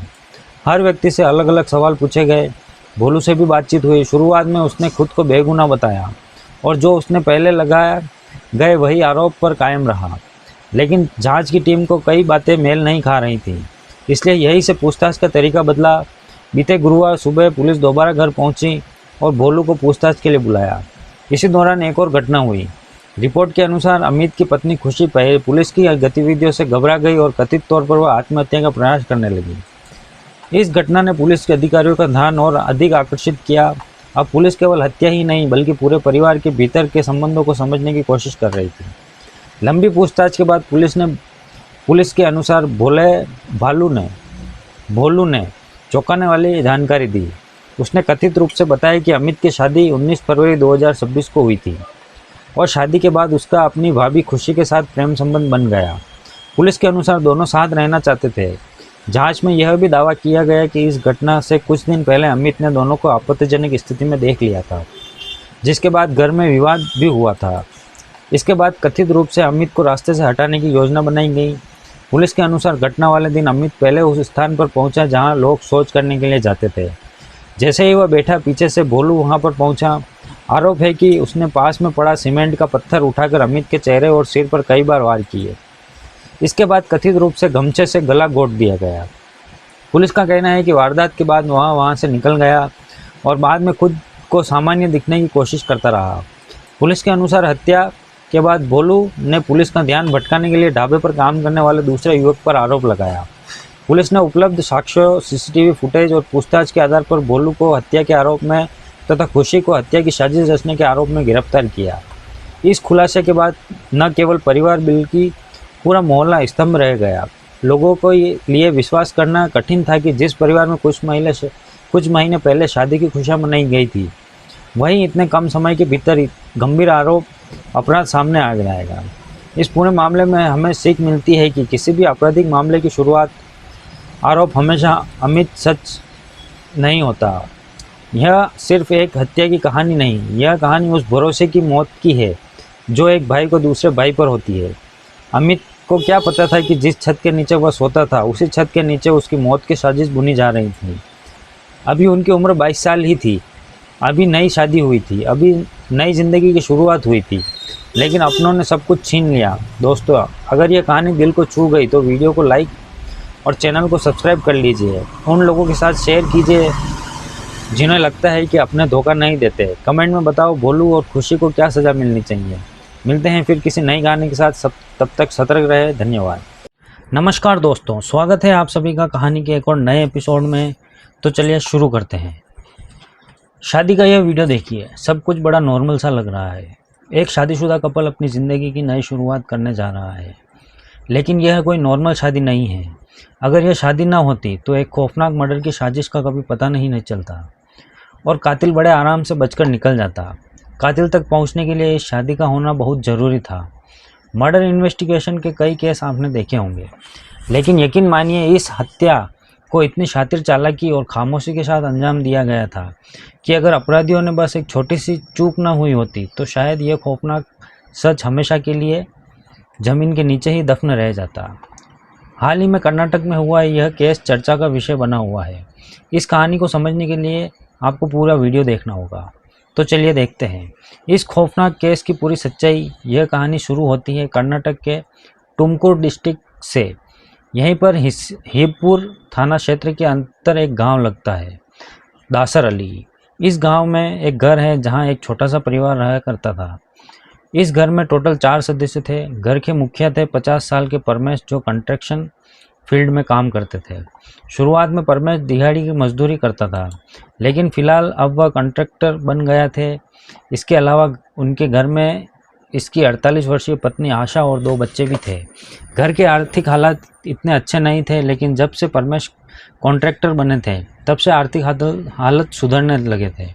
हर व्यक्ति से अलग अलग सवाल पूछे गए। भोलू से भी बातचीत हुई। शुरुआत में उसने खुद को बेगुनाह बताया और जो उसने पहले लगाया गए वही आरोप पर कायम रहा, लेकिन जांच की टीम को कई बातें मेल नहीं खा रही थी, इसलिए यही से पूछताछ का तरीका बदला। बीते गुरुवार सुबह पुलिस दोबारा घर पहुंची और भोलू को पूछताछ के लिए बुलाया। इसी दौरान एक और घटना हुई। रिपोर्ट के अनुसार अमित की पत्नी खुशी पुलिस की गतिविधियों से घबरा गई और कथित तौर पर वह आत्महत्या का प्रयास करने लगी। इस घटना ने पुलिस के अधिकारियों का ध्यान और अधिक आकर्षित किया। अब पुलिस केवल हत्या ही नहीं बल्कि पूरे परिवार के भीतर के संबंधों को समझने की कोशिश कर रही थी। लंबी पूछताछ के बाद पुलिस के अनुसार भोलू ने चौंकाने वाली जानकारी दी। उसने कथित रूप से बताया कि अमित की शादी 19 फरवरी 2026 को हुई थी और शादी के बाद उसका अपनी भाभी खुशी के साथ प्रेम संबंध बन गया। पुलिस के अनुसार दोनों साथ रहना चाहते थे। जांच में यह भी दावा किया गया कि इस घटना से कुछ दिन पहले अमित ने दोनों को आपत्तिजनक स्थिति में देख लिया था, जिसके बाद घर में विवाद भी हुआ था। इसके बाद कथित रूप से अमित को रास्ते से हटाने की योजना बनाई गई। पुलिस के अनुसार घटना वाले दिन अमित पहले उस स्थान पर पहुंचा जहां लोग शौच करने के लिए जाते थे। जैसे ही वह बैठा, पीछे से भोलू वहां पर पहुंचा। आरोप है कि उसने पास में पड़ा सीमेंट का पत्थर उठाकर अमित के चेहरे और सिर पर कई बार वार किए। इसके बाद कथित रूप से गमछे से गला घोंट दिया गया। पुलिस का कहना है कि वारदात के बाद वहां से निकल गया और बाद में खुद को सामान्य दिखने की कोशिश करता रहा। पुलिस के अनुसार हत्या के बाद भोलू ने पुलिस का ध्यान भटकाने के लिए ढाबे पर काम करने वाले दूसरे युवक पर आरोप लगाया। पुलिस ने उपलब्ध साक्ष्यों, सीसीटीवी फुटेज और पूछताछ के आधार पर भोलू को हत्या के आरोप में तथा खुशी को हत्या की साजिश रचने के आरोप में गिरफ्तार किया। इस खुलासे के बाद न केवल परिवार बल्कि पूरा मोहल्ला स्तंभ रह गया। लोगों को लिए विश्वास करना कठिन था कि जिस परिवार में कुछ महीने पहले शादी की खुशियां मनाई गई थी, वहीं इतने कम समय के भीतर गंभीर आरोप अपराध सामने आ जाएगा। इस पूरे मामले में हमें सीख मिलती है कि किसी भी आपराधिक मामले की शुरुआत आरोप हमेशा अमित सच नहीं होता। यह सिर्फ एक हत्या की कहानी नहीं, यह कहानी उस भरोसे की मौत की है जो एक भाई को दूसरे भाई पर होती है। अमित को क्या पता था कि जिस छत के नीचे वह सोता था उसी छत के नीचे उसकी मौत की साजिश बुनी जा रही थी। अभी उनकी उम्र 22 साल ही थी। अभी नई शादी हुई थी, अभी नई ज़िंदगी की शुरुआत हुई थी, लेकिन अपनों ने सब कुछ छीन लिया। दोस्तों, अगर ये कहानी दिल को छू गई तो वीडियो को लाइक और चैनल को सब्सक्राइब कर लीजिए। उन लोगों के साथ शेयर कीजिए जिन्हें लगता है कि अपने धोखा नहीं देते। कमेंट में बताओ भोलू और खुशी को क्या सज़ा मिलनी चाहिए। मिलते हैं फिर किसी नई कहानी के साथ। तब तक सतर्क रहे। धन्यवाद। नमस्कार दोस्तों, स्वागत है आप सभी का कहानी के एक और नए एपिसोड में। तो चलिए शुरू करते हैं। शादी का यह वीडियो देखिए। सब कुछ बड़ा नॉर्मल सा लग रहा है। एक शादीशुदा कपल अपनी ज़िंदगी की नई शुरुआत करने जा रहा है, लेकिन यह कोई नॉर्मल शादी नहीं है। अगर यह शादी ना होती तो एक खौफनाक मर्डर की साजिश का कभी पता नहीं चलता और कातिल बड़े आराम से बचकर निकल जाता। कातिल तक पहुंचने के लिए इस शादी का होना बहुत ज़रूरी था। मर्डर इन्वेस्टिगेशन के कई केस आपने देखे होंगे, लेकिन यकीन मानिए इस हत्या को इतनी शातिर चालाकी और खामोशी के साथ अंजाम दिया गया था कि अगर अपराधियों ने बस एक छोटी सी चूक न हुई होती तो शायद यह खौफनाक सच हमेशा के लिए ज़मीन के नीचे ही दफन रह जाता। हाल ही में कर्नाटक में हुआ यह केस चर्चा का विषय बना हुआ है। इस कहानी को समझने के लिए आपको पूरा वीडियो देखना होगा। तो चलिए देखते हैं इस खौफनाक केस की पूरी सच्चाई। यह कहानी शुरू होती है कर्नाटक के टुमकुर डिस्ट्रिक्ट से। यहीं पर हिबपुर थाना क्षेत्र के अंतर एक गांव लगता है, दासर अली। इस गांव में एक घर है जहां एक छोटा सा परिवार रहा करता था। इस घर में टोटल 4 सदस्य थे। घर के मुखिया थे 50 साल के परमेश, जो कंस्ट्रक्शन फील्ड में काम करते थे। शुरुआत में परमेश दिहाड़ी की मजदूरी करता था, लेकिन फिलहाल अब वह कॉन्ट्रैक्टर बन गया थे। इसके अलावा उनके घर में इसकी 48 वर्षीय पत्नी आशा और 2 बच्चे भी थे। घर के आर्थिक हालात इतने अच्छे नहीं थे, लेकिन जब से परमेश कॉन्ट्रैक्टर बने थे तब से आर्थिक हालत सुधरने लगे थे।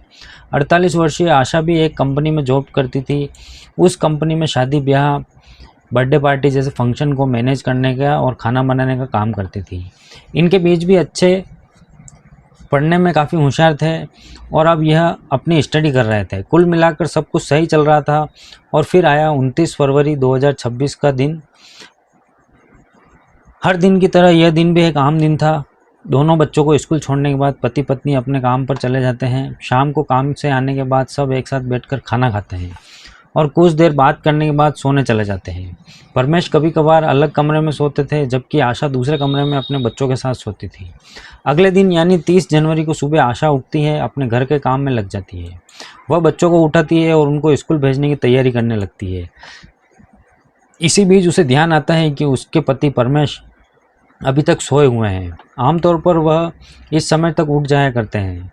48 वर्षीय आशा भी एक कंपनी में जॉब करती थी। उस कंपनी में शादी ब्याह, बर्थडे पार्टी जैसे फंक्शन को मैनेज करने का और खाना बनाने का काम करती थी। इनके बीच भी अच्छे, पढ़ने में काफ़ी होशियार थे और अब यह अपनी स्टडी कर रहे थे। कुल मिलाकर सब कुछ सही चल रहा था। और फिर आया 29 फरवरी 2026 का दिन। हर दिन की तरह यह दिन भी एक आम दिन था। दोनों बच्चों को स्कूल छोड़ने के बाद पति पत्नी अपने काम पर चले जाते हैं। शाम को काम से आने के बाद सब एक साथ बैठकर खाना खाते हैं और कुछ देर बात करने के बाद सोने चले जाते हैं। परमेश कभी कभार अलग कमरे में सोते थे, जबकि आशा दूसरे कमरे में अपने बच्चों के साथ सोती थी। अगले दिन यानी 30 जनवरी को सुबह आशा उठती है, अपने घर के काम में लग जाती है। वह बच्चों को उठाती है और उनको स्कूल भेजने की तैयारी करने लगती है। इसी बीच उसे ध्यान आता है कि उसके पति परमेश अभी तक सोए हुए हैं। आमतौर पर वह इस समय तक उठ जाया करते हैं।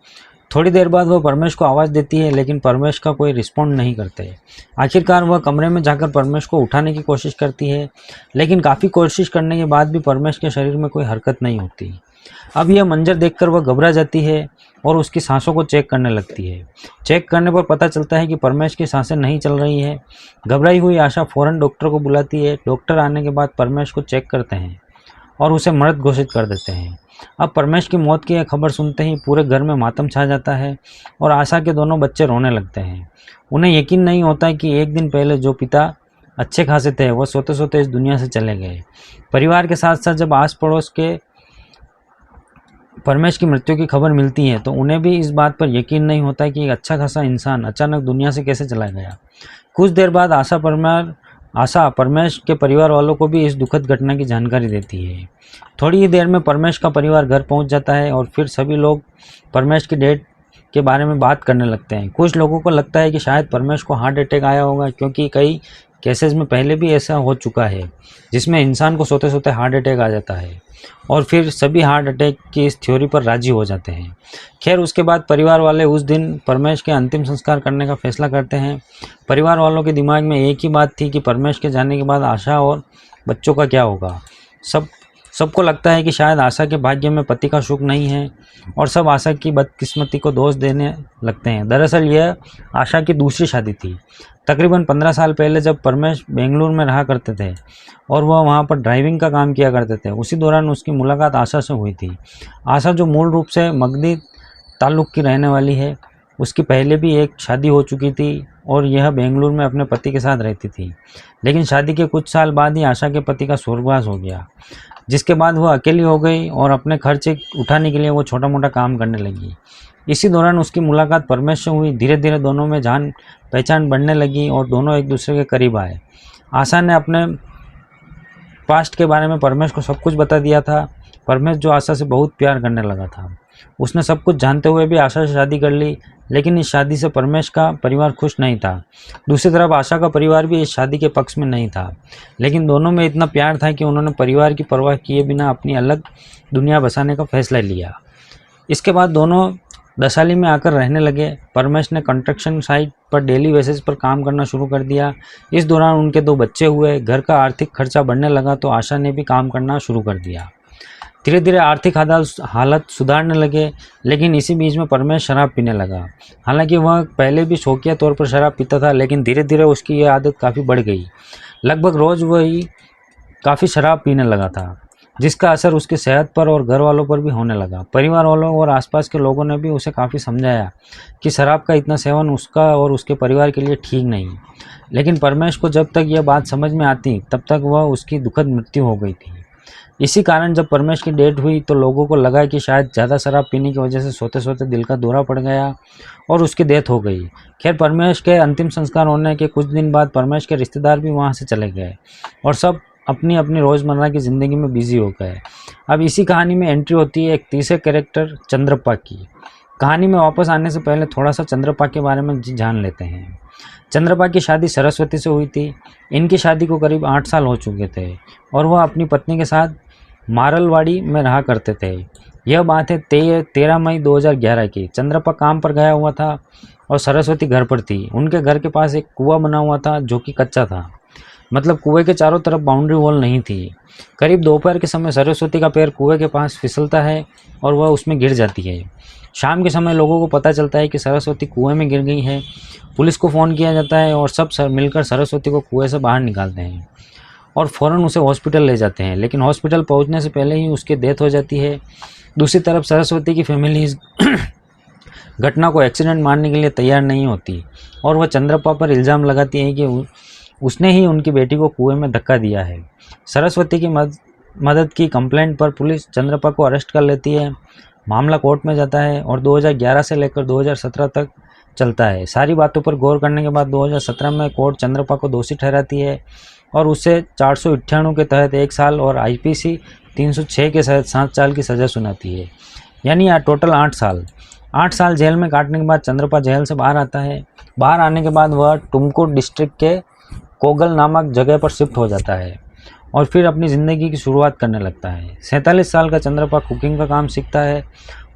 थोड़ी देर बाद वह परमेश को आवाज़ देती है, लेकिन परमेश का कोई रिस्पॉन्ड नहीं करते। आखिरकार वह कमरे में जाकर परमेश को उठाने की कोशिश करती है, लेकिन काफ़ी कोशिश करने के बाद भी परमेश के शरीर में कोई हरकत नहीं होती। अब यह मंजर देखकर वह घबरा जाती है और उसकी सांसों को चेक करने लगती है। चेक करने पर पता चलता है कि परमेश की सांसें नहीं चल रही है। घबराई हुई आशा फ़ौरन डॉक्टर को बुलाती है। डॉक्टर आने के बाद परमेश को चेक करते हैं और उसे मृत घोषित कर देते हैं। अब परमेश की मौत की यह खबर सुनते ही पूरे घर में मातम छा जाता है और आशा के दोनों बच्चे रोने लगते हैं। उन्हें यकीन नहीं होता कि एक दिन पहले जो पिता अच्छे खासे थे वह सोते सोते इस दुनिया से चले गए। परिवार के साथ साथ जब आस पड़ोस के परमेश की मृत्यु की खबर मिलती है तो उन्हें भी इस बात पर यकीन नहीं होता कि एक अच्छा खासा इंसान अचानक दुनिया से कैसे चला गया। कुछ देर बाद आशा परमेश के परिवार वालों को भी इस दुखद घटना की जानकारी देती है। थोड़ी ही देर में परमेश का परिवार घर पहुंच जाता है और फिर सभी लोग परमेश की डेथ के बारे में बात करने लगते हैं। कुछ लोगों को लगता है कि शायद परमेश को हार्ट अटैक आया होगा, क्योंकि कई केसेस में पहले भी ऐसा हो चुका है जिसमें इंसान को सोते सोते हार्ट अटैक आ जाता है और फिर सभी हार्ट अटैक की इस थ्योरी पर राजी हो जाते हैं। खैर, उसके बाद परिवार वाले उस दिन परमेश के अंतिम संस्कार करने का फैसला करते हैं। परिवार वालों के दिमाग में एक ही बात थी कि परमेश के जाने के बाद आशा और बच्चों का क्या होगा। सबको लगता है कि शायद आशा के भाग्य में पति का सुख नहीं है और सब आशा की बदकिस्मती को दोष देने लगते हैं। दरअसल यह आशा की दूसरी शादी थी। तकरीबन 15 साल पहले जब परमेश बेंगलुरु में रहा करते थे और वह वहाँ पर ड्राइविंग का काम किया करते थे, उसी दौरान उसकी मुलाकात आशा से हुई थी। आशा, जो मूल रूप से मगधी ताल्लुक की रहने वाली है, उसकी पहले भी एक शादी हो चुकी थी और यह बेंगलुरु में अपने पति के साथ रहती थी। लेकिन शादी के कुछ साल बाद ही आशा के पति का स्वर्गवास हो गया, जिसके बाद वह अकेली हो गई और अपने खर्चे उठाने के लिए वो छोटा मोटा काम करने लगी। इसी दौरान उसकी मुलाकात परमेश से हुई। धीरे धीरे दोनों में जान पहचान बढ़ने लगी और दोनों एक दूसरे के करीब आए। आशा ने अपने पास्ट के बारे में परमेश को सब कुछ बता दिया था। परमेश जो आशा से बहुत प्यार करने लगा था, उसने सब कुछ जानते हुए भी आशा से शादी कर ली। लेकिन इस शादी से परमेश का परिवार खुश नहीं था। दूसरी तरफ आशा का परिवार भी इस शादी के पक्ष में नहीं था। लेकिन दोनों में इतना प्यार था कि उन्होंने परिवार की परवाह किए बिना अपनी अलग दुनिया बसाने का फैसला लिया। इसके बाद दोनों दशाली में आकर रहने लगे। परमेश ने कंस्ट्रक्शन साइट पर डेली बेसिस पर काम करना शुरू कर दिया। इस दौरान उनके 2 बच्चे हुए। घर का आर्थिक खर्चा बढ़ने लगा तो आशा ने भी काम करना शुरू कर दिया। धीरे धीरे आर्थिक हालत सुधारने लगे। लेकिन इसी बीच में परमेश शराब पीने लगा। हालांकि वह पहले भी शौकिया तौर पर शराब पीता था, लेकिन धीरे धीरे उसकी यह आदत काफ़ी बढ़ गई। लगभग रोज़ वही काफ़ी शराब पीने लगा था, जिसका असर उसकी सेहत पर और घर वालों पर भी होने लगा। परिवार वालों और आसपास के लोगों ने भी उसे काफ़ी समझाया कि शराब का इतना सेवन उसका और उसके परिवार के लिए ठीक नहीं। लेकिन परमेश को जब तक यह बात समझ में आती तब तक वह उसकी दुखद मृत्यु हो गई थी। इसी कारण जब परमेश की डेथ हुई तो लोगों को लगा कि शायद ज़्यादा शराब पीने की वजह से सोते सोते दिल का दौरा पड़ गया और उसकी डेथ हो गई। खैर, परमेश के अंतिम संस्कार होने के कुछ दिन बाद परमेश के रिश्तेदार भी वहाँ से चले गए और सब अपनी अपनी रोज़मर्रा की ज़िंदगी में बिजी हो गए। अब इसी कहानी में एंट्री होती है एक तीसरे कैरेक्टर चंद्रप्पा की। कहानी में वापस आने से पहले थोड़ा सा चंद्रप्पा के बारे में जान लेते हैं। चंद्रप्पा की शादी सरस्वती से हुई थी। इनकी शादी को करीब 8 साल हो चुके थे और वह अपनी पत्नी के साथ मारलवाड़ी में रहा करते थे। यह बात है 13 मई 2011 की। चंद्रप्पा काम पर गया हुआ था और सरस्वती घर पर थी। उनके घर के पास एक कुआं बना हुआ था जो कि कच्चा था, मतलब कुएं के चारों तरफ बाउंड्री वॉल नहीं थी। करीब दोपहर के समय सरस्वती का पैर कुएं के पास फिसलता है और वह उसमें गिर जाती है। शाम के समय लोगों को पता चलता है कि सरस्वती कुएं में गिर गई है। पुलिस को फ़ोन किया जाता है और सब मिलकर सरस्वती को कुएं से बाहर निकालते हैं और फ़ौरन उसे हॉस्पिटल ले जाते हैं। लेकिन हॉस्पिटल पहुंचने से पहले ही उसकी डेथ हो जाती है। दूसरी तरफ सरस्वती की फैमिली इस घटना को एक्सीडेंट मानने के लिए तैयार नहीं होती और वह चंद्रप्पा पर इल्ज़ाम लगाती है कि उसने ही उनकी बेटी को कुएं में धक्का दिया है। सरस्वती की मदद की कंप्लेंट पर पुलिस चंद्रप्पा को अरेस्ट कर लेती है। मामला कोर्ट में जाता है और 2011 से लेकर 2017 तक चलता है। सारी बातों पर गौर करने के बाद 2017 में कोर्ट चंद्रप्पा को दोषी ठहराती है और उसे 498 के तहत 1 साल और IPC 306 के तहत 7 साल की सज़ा सुनाती है, यानी टोटल 8 साल। 8 साल जेल में काटने के बाद चंद्रप्पा जेल से बाहर आता है। बाहर आने के बाद वह टुमकुर डिस्ट्रिक्ट के कोगल नामक जगह पर शिफ्ट हो जाता है और फिर अपनी ज़िंदगी की शुरुआत करने लगता है। 47 साल का चंद्रप्पा कुकिंग का काम सीखता है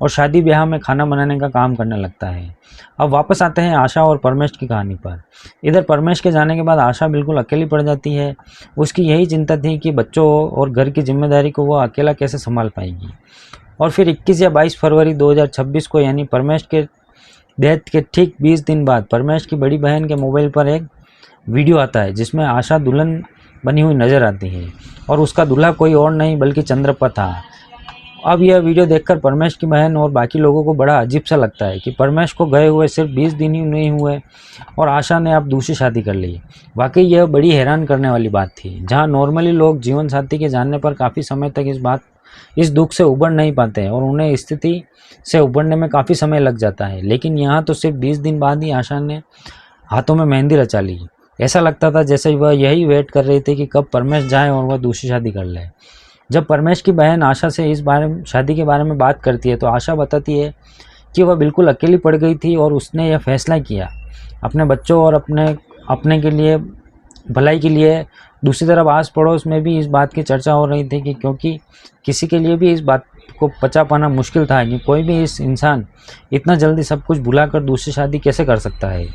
और शादी ब्याह में खाना बनाने का काम करने लगता है। अब वापस आते हैं आशा और परमेश की कहानी पर। इधर परमेश के जाने के बाद आशा बिल्कुल अकेली पड़ जाती है। उसकी यही चिंता थी कि बच्चों और घर की जिम्मेदारी को वह अकेला कैसे संभाल पाएगी। और फिर 21 या 22 फरवरी 2026 को, यानी परमेश के डेथ के ठीक 20 दिन बाद, परमेश की बड़ी बहन के मोबाइल पर एक वीडियो आता है जिसमें आशा दुल्हन बनी हुई नजर आती है और उसका दूल्हा कोई और नहीं बल्कि चंद्रप्पा था। अब यह वीडियो देखकर परमेश की बहन और बाकी लोगों को बड़ा अजीब सा लगता है कि परमेश को गए हुए सिर्फ 20 दिन ही नहीं हुए और आशा ने अब दूसरी शादी कर ली। वाकई यह बड़ी हैरान करने वाली बात थी। जहां नॉर्मली लोग जीवन साथी के जानने पर काफ़ी समय तक इस दुख से उबर नहीं पाते हैं और उन्हें स्थिति से उबरने में काफ़ी समय लग जाता है, लेकिन यहाँ तो सिर्फ 20 दिन बाद ही आशा ने हाथों में मेहंदी रचा ली। ऐसा लगता था जैसे वह यही वेट कर रही थी कि कब परमेश जाए और वह दूसरी शादी कर ले। जब परमेश की बहन आशा से इस शादी के बारे में बात करती है तो आशा बताती है कि वह बिल्कुल अकेली पड़ गई थी और उसने यह फैसला किया अपने बच्चों और अपने के लिए भलाई के लिए। दूसरी तरफ आस पड़ोस में भी इस बात की चर्चा हो रही थी कि क्योंकि किसी के लिए भी इस बात को पचा पाना मुश्किल था कि कोई भी इस इंसान इतना जल्दी सब कुछ भुलाकर दूसरी शादी कैसे कर सकता है।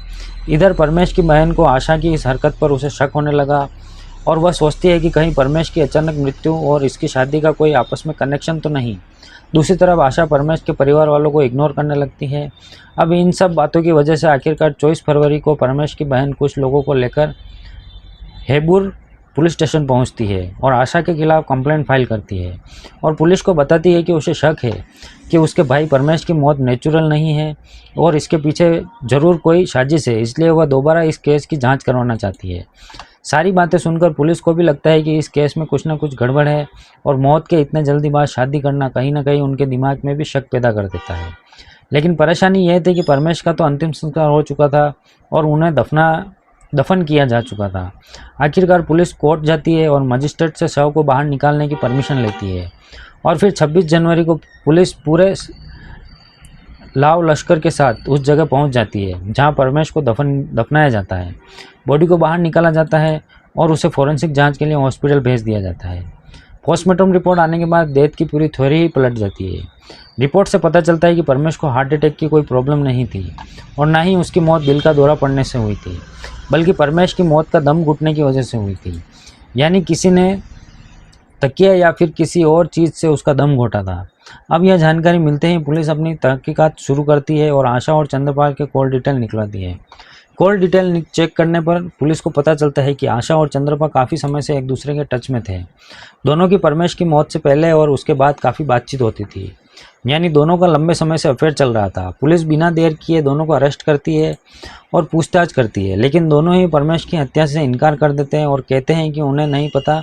इधर परमेश की बहन को आशा की इस हरकत पर उसे शक होने लगा और वह सोचती है कि कहीं परमेश की अचानक मृत्यु और इसकी शादी का कोई आपस में कनेक्शन तो नहीं। दूसरी तरफ आशा परमेश के परिवार वालों को इग्नोर करने लगती है। अब इन सब बातों की वजह से आखिरकार 24 फरवरी को परमेश की बहन कुछ लोगों को लेकर हेबुर पुलिस स्टेशन पहुंचती है और आशा के खिलाफ कंप्लेंट फाइल करती है और पुलिस को बताती है कि उसे शक है कि उसके भाई परमेश की मौत नेचुरल नहीं है और इसके पीछे ज़रूर कोई साजिश है, इसलिए वह दोबारा इस केस की जांच करवाना चाहती है। सारी बातें सुनकर पुलिस को भी लगता है कि इस केस में कुछ ना कुछ गड़बड़ है और मौत के इतने जल्दी बाद शादी करना कहीं ना कहीं उनके दिमाग में भी शक पैदा कर देता है। लेकिन परेशानी यह थी कि परमेश का तो अंतिम संस्कार हो चुका था और उन्हें दफन किया जा चुका था। आखिरकार पुलिस कोर्ट जाती है और मजिस्ट्रेट से शव को बाहर निकालने की परमिशन लेती है और फिर 26 जनवरी को पुलिस पूरे लाव लश्कर के साथ उस जगह पहुंच जाती है जहां परमेश को दफनाया जाता है। बॉडी को बाहर निकाला जाता है और उसे फॉरेंसिक जांच के लिए हॉस्पिटल भेज दिया जाता है। पोस्टमार्टम रिपोर्ट आने के बाद डेथ की पूरी थ्योरी ही पलट जाती है। रिपोर्ट से पता चलता है कि परमेश को हार्ट अटैक की कोई प्रॉब्लम नहीं थी और ना ही उसकी मौत दिल का दौरा पड़ने से हुई थी, बल्कि परमेश की मौत का दम घुटने की वजह से हुई थी। यानी किसी ने तकिया या फिर किसी और चीज़ से उसका दम घोटा था। अब यह जानकारी मिलते ही पुलिस अपनी तहकीकात शुरू करती है और आशा और चंद्रपाल के कॉल डिटेल निकलवाती है। कॉल डिटेल चेक करने पर पुलिस को पता चलता है कि आशा और चंद्रपाल काफ़ी समय से एक दूसरे के टच में थे। दोनों की परमेश की मौत से पहले और उसके बाद काफ़ी बातचीत होती थी, यानी दोनों का लंबे समय से अफेयर चल रहा था। पुलिस बिना देर किए दोनों को अरेस्ट करती है और पूछताछ करती है, लेकिन दोनों ही परमेश की हत्या से इनकार कर देते हैं और कहते हैं कि उन्हें नहीं पता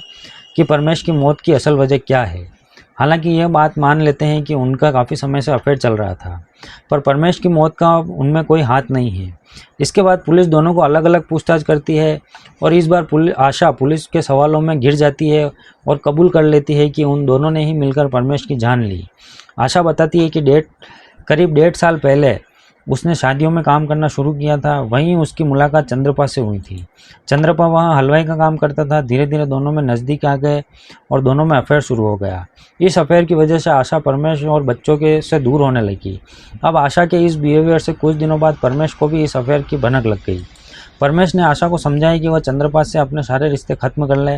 कि परमेश की मौत की असल वजह क्या है। हालांकि यह बात मान लेते हैं कि उनका काफ़ी समय से अफेयर चल रहा था, पर परमेश की मौत का उनमें कोई हाथ नहीं है। इसके बाद पुलिस दोनों को अलग अलग पूछताछ करती है और इस बार आशा पुलिस के सवालों में घिर जाती है और कबूल कर लेती है कि उन दोनों ने ही मिलकर परमेश की जान ली। आशा बताती है कि करीब 1.5 साल पहले उसने शादियों में काम करना शुरू किया था। वहीं उसकी मुलाकात चंद्रपा से हुई थी। चंद्रपा वहाँ हलवाई का काम करता था। धीरे धीरे दोनों में नज़दीक आ गए और दोनों में अफेयर शुरू हो गया। इस अफेयर की वजह से आशा परमेश और बच्चों के से दूर होने लगी। अब आशा के इस बिहेवियर से कुछ दिनों बाद परमेश को भी इस अफेयर की भनक लग गई। परमेश ने आशा को समझाया कि वह चंद्रपा से अपने सारे रिश्ते खत्म कर ले,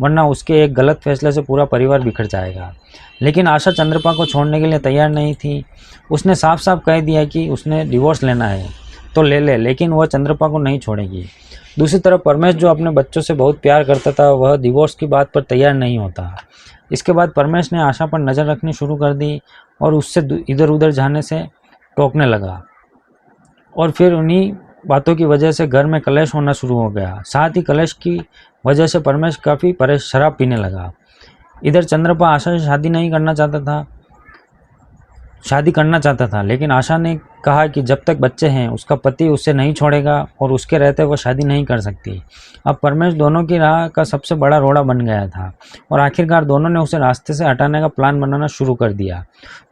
वरना उसके एक गलत फैसले से पूरा परिवार बिखर जाएगा। लेकिन आशा चंद्रपा को छोड़ने के लिए तैयार नहीं थी। उसने साफ साफ कह दिया कि उसने डिवोर्स लेना है तो ले ले, लेकिन वह चंद्रपा को नहीं छोड़ेगी। दूसरी तरफ परमेश जो अपने बच्चों से बहुत प्यार करता था, वह डिवोर्स की बात पर तैयार नहीं होता। इसके बाद परमेश ने आशा पर नज़र रखनी शुरू कर दी और उससे इधर उधर जाने से टोकने लगा और फिर उन्हीं बातों की वजह से घर में कलेश होना शुरू हो गया। साथ ही कलेश की वजह से परमेश काफ़ी शराब पीने लगा। इधर चंद्रपा आशा से शादी करना चाहता था, लेकिन आशा ने कहा कि जब तक बच्चे हैं उसका पति उससे नहीं छोड़ेगा और उसके रहते वह शादी नहीं कर सकती। अब परमेश दोनों की राह का सबसे बड़ा रोड़ा बन गया था और आखिरकार दोनों ने उसे रास्ते से हटाने का प्लान बनाना शुरू कर दिया।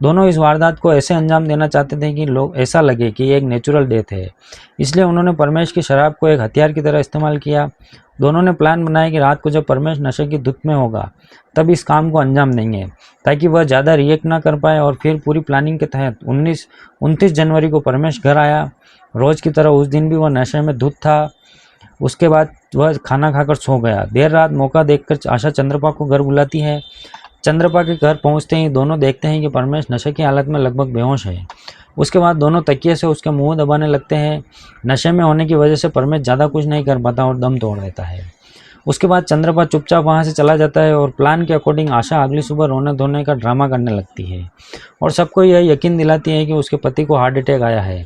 दोनों इस वारदात को ऐसे अंजाम देना चाहते थे कि लोग ऐसा लगे कि ये एक नेचुरल डेथ है। इसलिए उन्होंने परमेश की शराब को एक हथियार की तरह इस्तेमाल किया। दोनों ने प्लान बनाया कि रात को जब परमेश नशे की धुत में होगा तब इस काम को अंजाम देंगे, ताकि वह ज़्यादा रिएक्ट ना कर पाए। और फिर पूरी प्लानिंग के तहत 29 जनवरी को परमेश घर आया। रोज़ की तरह उस दिन भी वह नशे में धुत था। उसके बाद वह खाना खाकर सो गया। देर रात मौका देखकर आशा चंद्रपा को घर बुलाती है। चंद्रपा के घर पहुंचते ही दोनों देखते हैं कि परमेश नशे की हालत में लगभग बेहोश है। उसके बाद दोनों तकिए से उसके मुंह दबाने लगते हैं। नशे में होने की वजह से परमेश ज़्यादा कुछ नहीं कर पाता और दम तोड़ देता है। उसके बाद चंद्रपा चुपचाप वहाँ से चला जाता है और प्लान के अकॉर्डिंग आशा अगली सुबह रोने धोने का ड्रामा करने लगती है और सबको यह यकीन दिलाती है कि उसके पति को हार्ट अटैक आया है।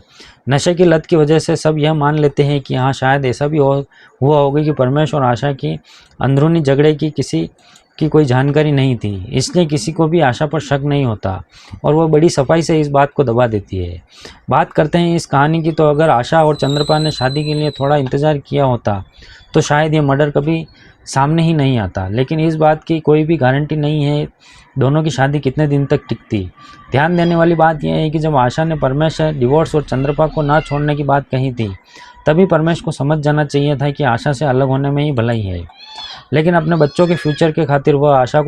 नशे की लत की वजह से सब यह मान लेते हैं कि हाँ, शायद ऐसा भी हुआ होगा कि परमेश और आशा की अंदरूनी झगड़े की किसी की कोई जानकारी नहीं थी, इसलिए किसी को भी आशा पर शक नहीं होता और वह बड़ी सफाई से इस बात को दबा देती है। बात करते हैं इस कहानी की, तो अगर आशा और चंद्रपा ने शादी के लिए थोड़ा इंतज़ार किया होता तो शायद ये मर्डर कभी सामने ही नहीं आता। लेकिन इस बात की कोई भी गारंटी नहीं है दोनों की शादी कितने दिन तक टिकती। ध्यान देने वाली बात यह है कि जब आशा ने परमेश से डिवोर्स और चंद्रपा को ना छोड़ने की बात कही थी, तभी परमेश को समझ जाना चाहिए था कि आशा से अलग होने में ही भलाई है। लेकिन अपने बच्चों के फ्यूचर के खातिर वह आशा को